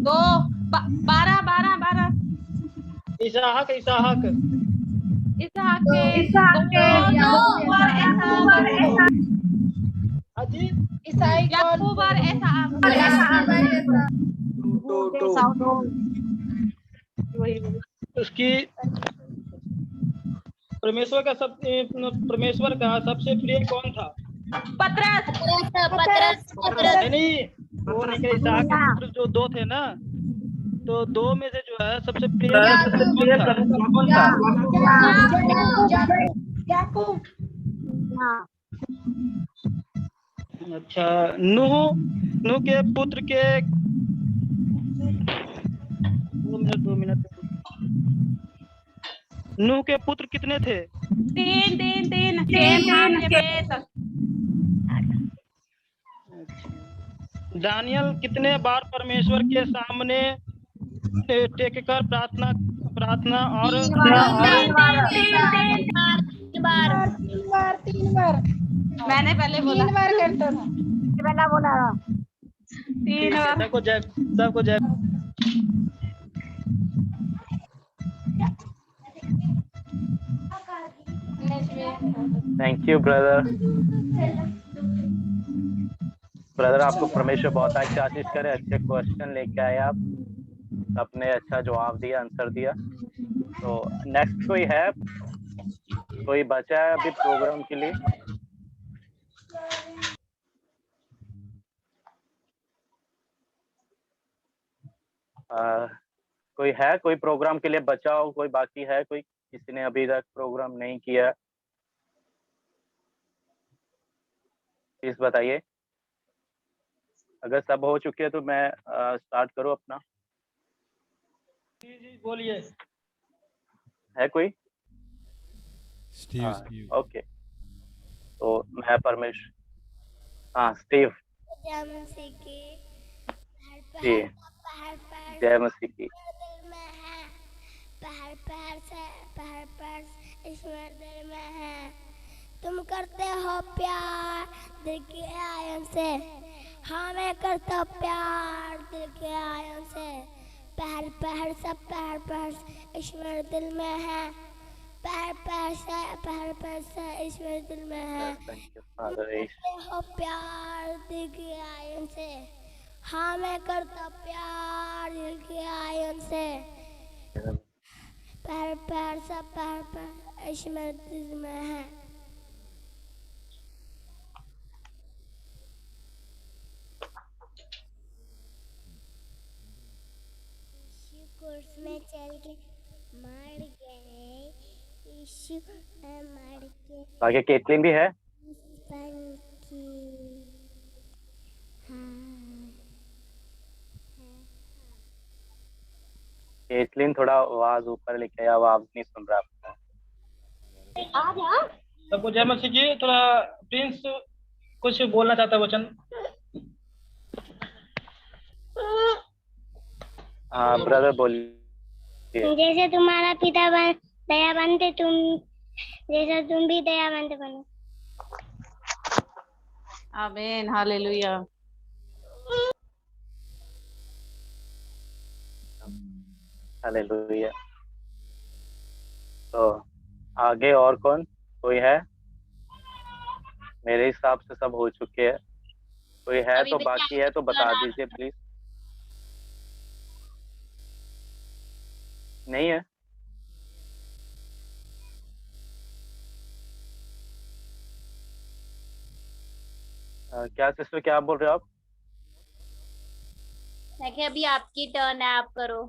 12 12 12 इसहाक इसहाक के इसहाक के याकूब और एसाव। अजी ईसाई याकूब और एसाव। उसकी परमेश्वर का सबसे प्रिय कौन था? पतरस। नहीं नहीं, वो नहीं कह, इसहाक के पुत्र जो 2 थे ना, तो 2 में से जो है सबसे प्रिय कौन था? याकूब। अच्छा, नूह के पुत्र के 2 मिनट। नूह के पुत्र कितने थे? 3 शेम हाम यफेत। दानियल कितने बार परमेश्वर के सामने टेक कर प्रार्थना और 3 बार। मैंने पहले बोला। 3 बार करता था। 3 बार। सबको जय। Thank you brother. ब्रदर आपको परमेश्वर बहुत अच्छी आशीष करे। अच्छे क्वेश्चन लेके आए आप, आपने अच्छा जवाब दिया, आंसर दिया। तो नेक्स्ट कोई है? कोई बचा है अभी प्रोग्राम के लिए? कोई है? कोई प्रोग्राम के लिए बचा हो? कोई बाकी है? कोई किसी ने अभी तक प्रोग्राम नहीं किया? प्लीज बताइए। अगर सब हो चुके हैं तो मैं स्टार्ट करूं अपना। जी बोलिए। है कोई? स्टीव। ओके, तो मैं परमेश्वर, हाँ स्टीव जय मसीह की। जी, जय मसीह की। दिल में है, पहर पहर से ईश्वर दिल में है। तुम करते हो प्यार दिल के आयन से, हाँ मैं करता हूँ प्यार दिल के आयन से। पहर पहर से ईश्वर दिल में है, पहर पहर से ईश्वर दिल में है। तुम करते हो प्यार दिल के आयन से, हाँ मैं करता प्यार दिल के आयन से। पहर से ईश्वर दिल में है। कोर्स में चल के मर गए, यीशु मर के आगे केतलिन भी है? बन की। केतलिन थोड़ा आवाज ऊपर लेके आया, आवाज नहीं सुन रहा आपका। सबको जय मसीह की। थोड़ा प्रिंस कुछ बोलना चाहता है वचन। हाँ ब्रदर बोलिए। जैसे तुम्हारा पिता दयावंत है, जैसा तुम भी दयावंत बनो। आमीन, हालेलुया। हालेलुया। तो आगे और कौन कोई है? मेरे हिसाब से सब हो चुके हैं। कोई है तो बाकी है तो बता दीजिए प्लीज। नहीं है? क्या सिस्टर, क्या बोल रहे हो आप? मैं कहा अभी आपकी टर्न है, आप करो।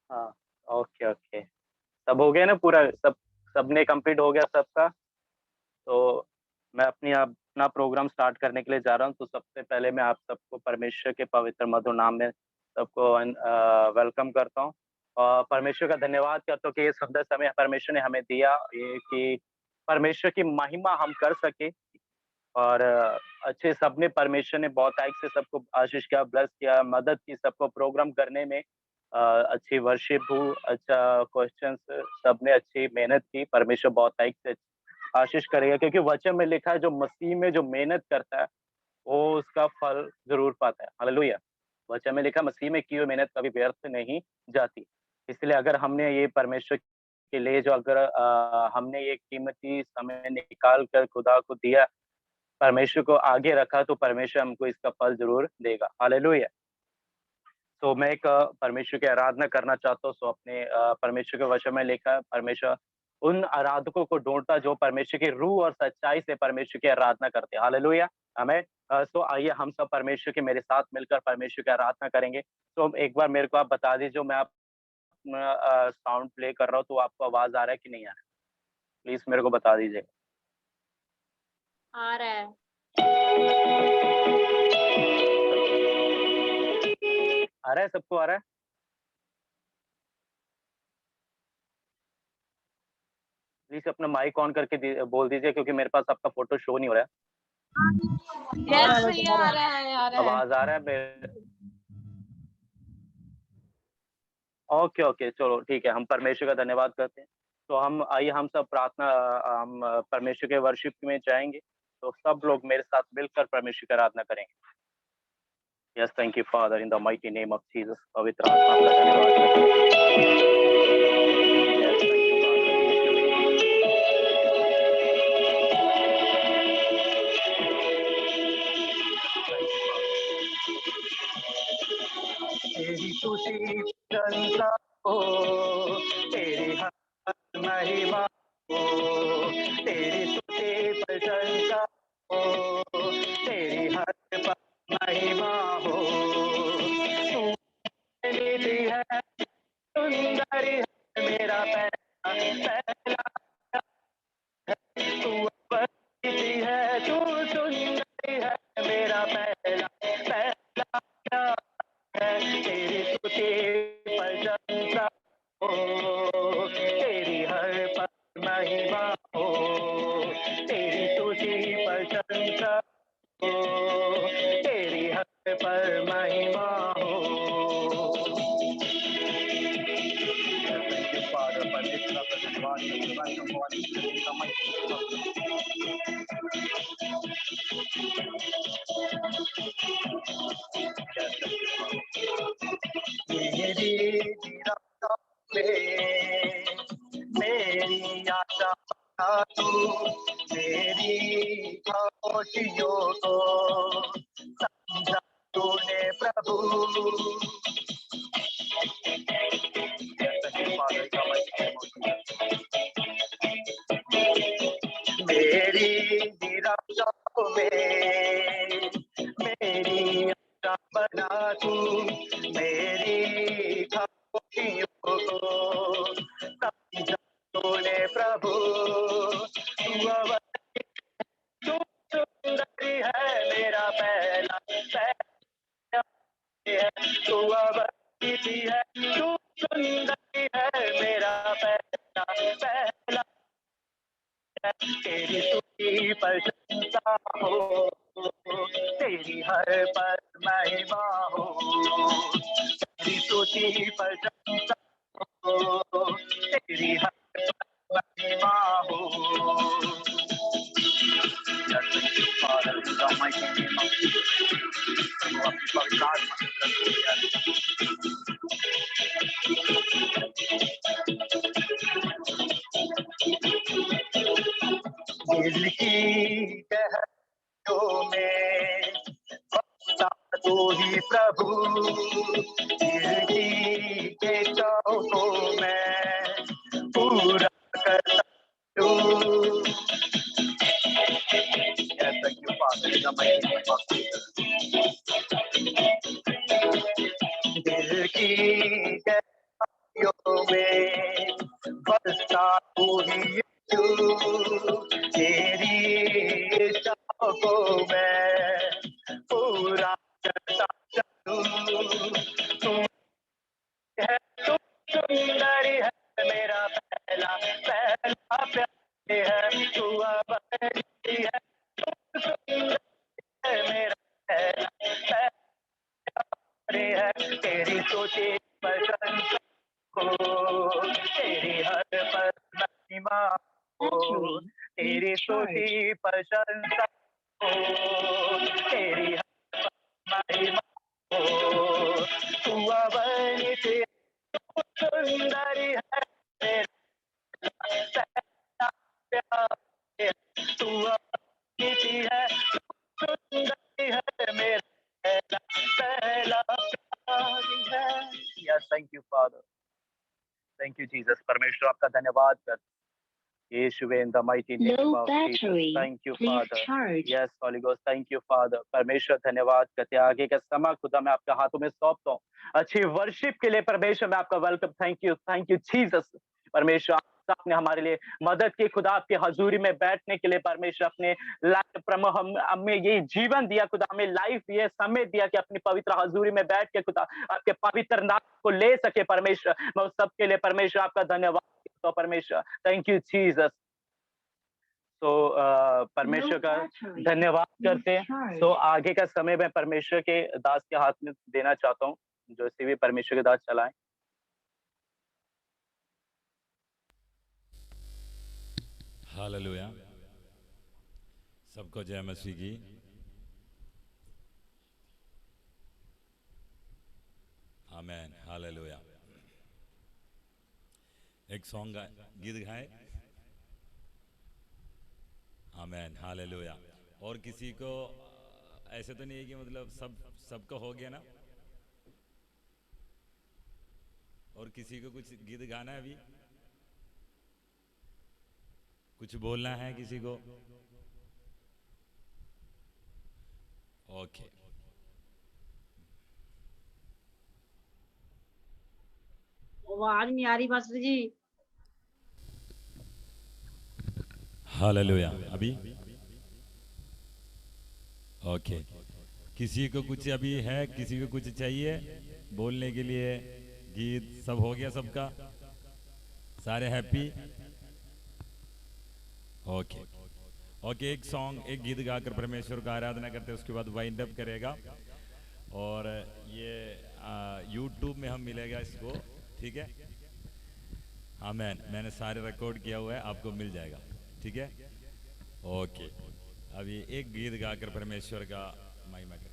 हाँ ओके ओके, सब हो गया ना पूरा? सबने कंप्लीट हो गया सबका? तो मैं अपना प्रोग्राम स्टार्ट करने के लिए जा रहा हूँ। तो सबसे पहले मैं आप सबको परमेश्वर के पवित्र मधुर नाम में सबको वेलकम करता हूँ और परमेश्वर का धन्यवाद करता हूँ कि ये सुंदर समय परमेश्वर ने हमें दिया, ये कि परमेश्वर की महिमा हम कर सके और अच्छे सबने परमेश्वर ने बहुत टाइप से सबको आशीष किया, ब्लेस किया, मदद की सबको प्रोग्राम करने में। अच्छी वर्शिप हो, अच्छा क्वेश्चंस, सबने अच्छी मेहनत की। परमेश्वर बहुत टाइप से आशीष करेगा क्योंकि वचन में लिखा है जो मसीह में जो मेहनत करता है वो उसका फल जरूर पाता है। हालेलुया। वचन में लिखा मसीह में की हुई मेहनत कभी व्यर्थ नहीं जाती। इसलिए अगर हमने ये परमेश्वर के लिए जो अगर हमने ये कीमती समय निकाल कर खुदा को दिया, परमेश्वर को आगे रखा तो परमेश्वर हमको इसका फल जरूर देगा। हालेलुया। तो मैं एक परमेश्वर की आराधना करना चाहता हूँ। सो अपने परमेश्वर के वचन में लिखा है परमेश्वर उन आराधकों को ढूंढता जो परमेश्वर की रूह और सच्चाई से परमेश्वर की आराधना करते हैं। हालेलुया। हमें तो आइए हम सब परमेश्वर के मेरे साथ मिलकर परमेश्वर की आराधना करेंगे। तो एक बार मेरे को आप बता दीजिए, जो मैं आप साउंड प्ले कर रहा हूँ तो आपको आवाज आ रहा है कि नहीं आ रहा है? प्लीज मेरे को बता दीजिए। आ रहा है। आ रहा है, सबको आ रहा है? प्लीज अपना माइक ऑन करके बोल दीजिए क्योंकि मेरे पास आपका फोटो शो नहीं हो रहा है। यस भैया आ रहा है आ रहा है। आवाज आ रहा है मेरे? ओके ओके, चलो ठीक है। हम परमेश्वर का धन्यवाद करते हैं। तो हम आइए हम सब प्रार्थना हम परमेश्वर के वर्शिप में जाएंगे। तो सब लोग मेरे साथ मिलकर परमेश्वर की आराधना करेंगे। Yes, thank you father, in the mighty name of Jesus. पवित्र आत्मा का धन्यवाद करते तेरी महिमा हो, तेरी स्तुति प्रशंसा हो, तेरी हर पल महिमा हो। तू निधि है, सुंदर है मेरा पहला तू अद्वितीय है, तू सुंदर है मेरा पहला है। तेरी स्तुति प्रशंसा हो, तेरी हर पल महिमा हो, तेरी स्तुति प्रशंसा हो, तेरी हर पल महिमा हो। Thank you, Father, परमेश्वर का धन्यवाद मेरी आशा तू, मेरी खामोशियों को समझा तूने प्रभु। मेरी निराशा में मेरी आशा बना तू, मेरी खामोशियों को समझा तूने प्रभु। तू सुंदर है मेरा पहला है, तू अद्वितीय है, तू सुंदर है मेरा पहला तेरी स्तुति प्रशंसा हो, तेरी हर पल महिमा हो, तेरी स्तुति प्रशंसा हो, तेरी हर पल महिमा हो। Father, in the mighty name of Jesus, you are people God, दिल की गहराइयों में बसता तू ही प्रभु, दिल की इच्छाओं को मैं पूरा करता हूँ। Thank you, Father, in the mighty name of Jesus. दिल की गहराइयों में बसता तू ही यीशु, तेरी इच्छाओं को मैं पूरा करता चलूं। तू हो, तेरी स्तुति प्रशंसा हो, तेरी महिमा हो, तू अगणित सुंदर है मेरा प्यार, तू अगणित है सुंदर है मेरा पहला प्यार है। Yes, thank you father, thank you Jesus. परमेश्वर आपका धन्यवाद कर यीशुवे, in the mighty name of Jesus. Thank you father. Yes Holy Ghost, thank you father. परमेश्वर धन्यवाद करते हैं। आगे का समय खुदा मैं आपके हाथों में सौंपता हूँ अच्छी वर्शिप के लिए। परमेश्वर मैं आपका वेलकम, थैंक यू जीसस। परमेश्वर आपने हमारे लिए मदद की खुदा, आपके हजूरी में बैठने के लिए। परमेश्वर अपने प्रभु हमें ये जीवन दिया खुदा, हमें लाइफ दिया, समय दिया कि अपनी पवित्र हजूरी में बैठ के खुदा आपके पवित्र नाम को ले सके। परमेश्वर मैं उस सब के लिए परमेश्वर आपका धन्यवाद करता हूं। परमेश्वर थैंक यू जीसस। तो परमेश्वर का धन्यवाद करते हैं। तो आगे का समय मैं परमेश्वर के दास के हाथ में देना चाहता हूँ, जो इसी भी परमेश्वर के दास चलाएं। हालेलुया, सबको जय मसीह की। आमेन, हालेलुया। एक सॉन्ग गीत गाए। आमेन, हालेलुया। और किसी को ऐसे तो नहीं है कि मतलब सबको हो गया ना? और किसी को कुछ गीत गाना है अभी? कुछ बोलना है किसी को? ओके, आवाज नहीं आ रही पास्टर जी। हालेलुया। अभी ओके, किसी को कुछ अभी है, किसी को कुछ चाहिए बोलने के लिए? गीत सब हो गया सबका? सारे हैप्पी? ओके ओके, एक सॉन्ग, एक गीत गाकर परमेश्वर का आराधना करते हैं, उसके बाद वाइंड अप करेगा। और ये यूट्यूब में हम मिलेगा इसको, ठीक है? आमेन। मैंने सारे रिकॉर्ड किया हुआ है, आपको मिल जाएगा, ठीक है? ओके, अभी एक गीत गाकर परमेश्वर का महिमा करें।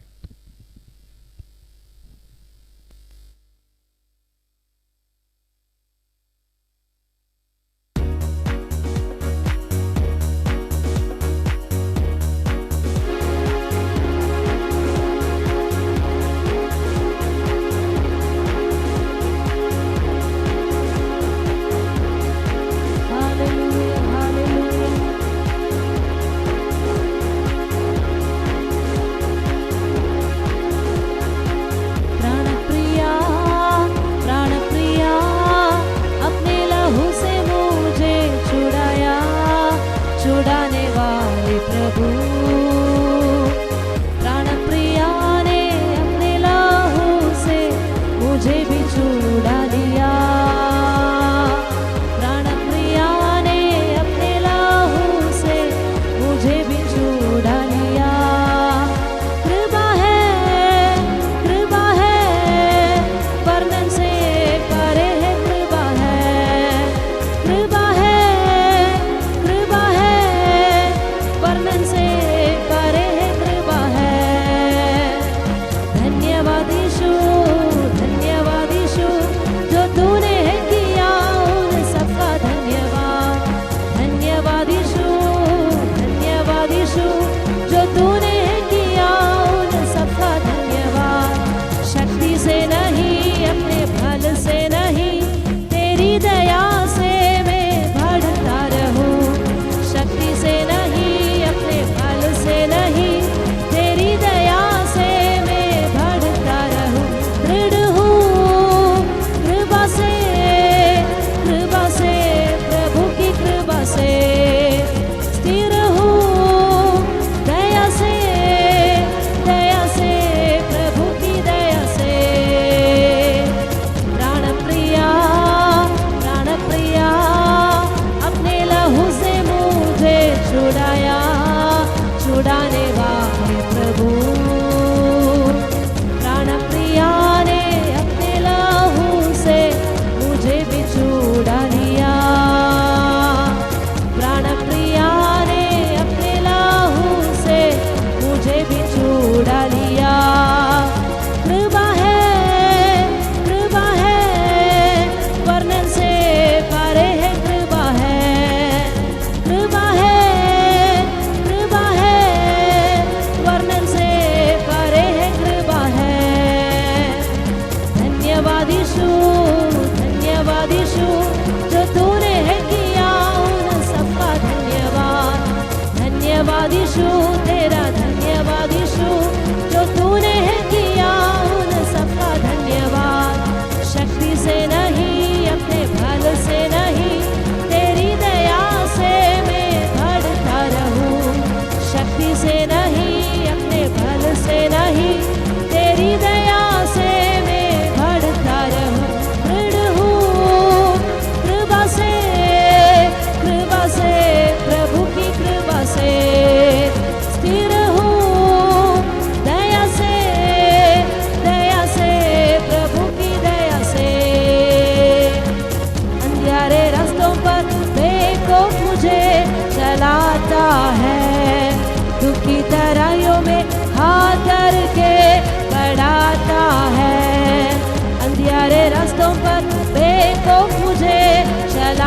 Hallelujah, hallelujah.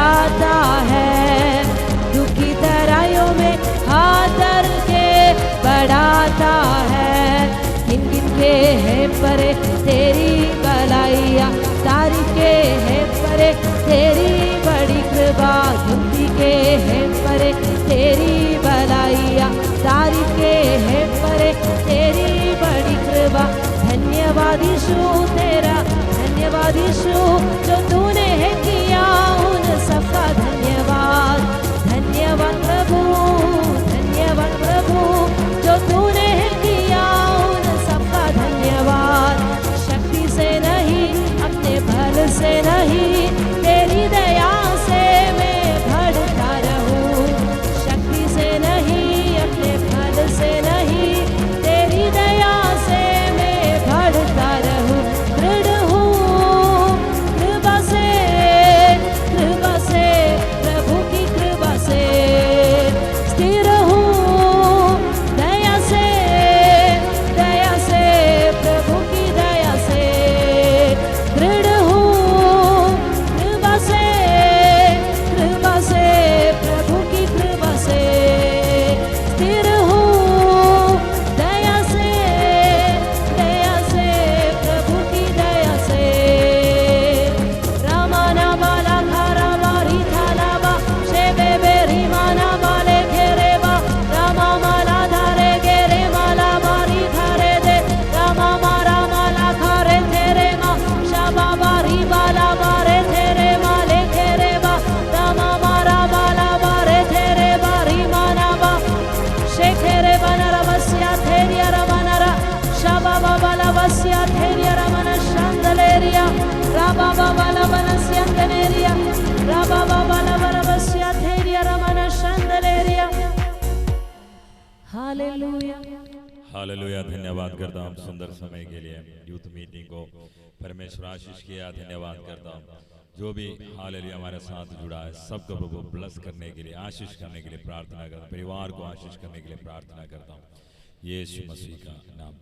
बढ़ाता है, दुखी तराइयों में हाथ धर के बढ़ाता है। गिन गिन के है परे तेरी भलाइयाँ, तारीफ के है परे तेरी बड़ी कृपा। गिनती के है परे तेरी भलाइयाँ, तारीफ के है परे तेरी बड़ी कृपा। धन्यवाद यीशु तेरा, धन्यवाद यीशु जो तूने है किया उन सबका धन्यवाद। धन्यवाद प्रभु, धन्यवाद प्रभु जो तूने है किया उन सबका धन्यवाद। शक्ति से नहीं अपने बल से नहीं, तेरी दया से मैं बढ़ता रहूं। शक्ति से नहीं अपने बल से नहीं, तेरी दया से मैं बढ़ता रहूं। दृढ़ हूँ कृपा से, कृपा से प्रभु की कृपा से। स्थिर हूँ दया से, दया से प्रभु की दया से। दृढ़ हूँ कृपा से, कृपा से प्रभु की कृपा से। स्थिर हूँ दया से, दया से प्रभु की दया से। रामाना बाला खारा बारी थालाबा, शेबे बेरी माना बाले घेरेबा। रामा माला धारे गेरे माला बारी धारे दे। रामा मारा माला खारे तेरे मा, शाबा बारी बाला बारे तेरे माले घेरेबा। रामा मारा बाला बारे तेरे बारी माना बा, शेखेरे बनरा बस्या थेरिया रमनरा। शाबा बाला बस्या थेरिया रमन शांदलेरिया। राबा बाला बनस्या तनेरिया, राबा बाला बरबस्या थेरिया रमन शांदलेरिया। हालेलुया। हालेलुया। धन्यवाद करता हूँ सुंदर समय के लिए, यूथ मीटिंग को परमेश्वर आशीष किया। धन्यवाद करता हूँ जो भी हालेलुया हमारे साथ जुड़ा है, सबको प्रभु ब्लेस करने के लिए, आशीष करने के लिए प्रार्थना करता हूँ। परिवार को आशीष करने के लिए प्रार्थना करता हूँ, यीशु मसीह का नाम।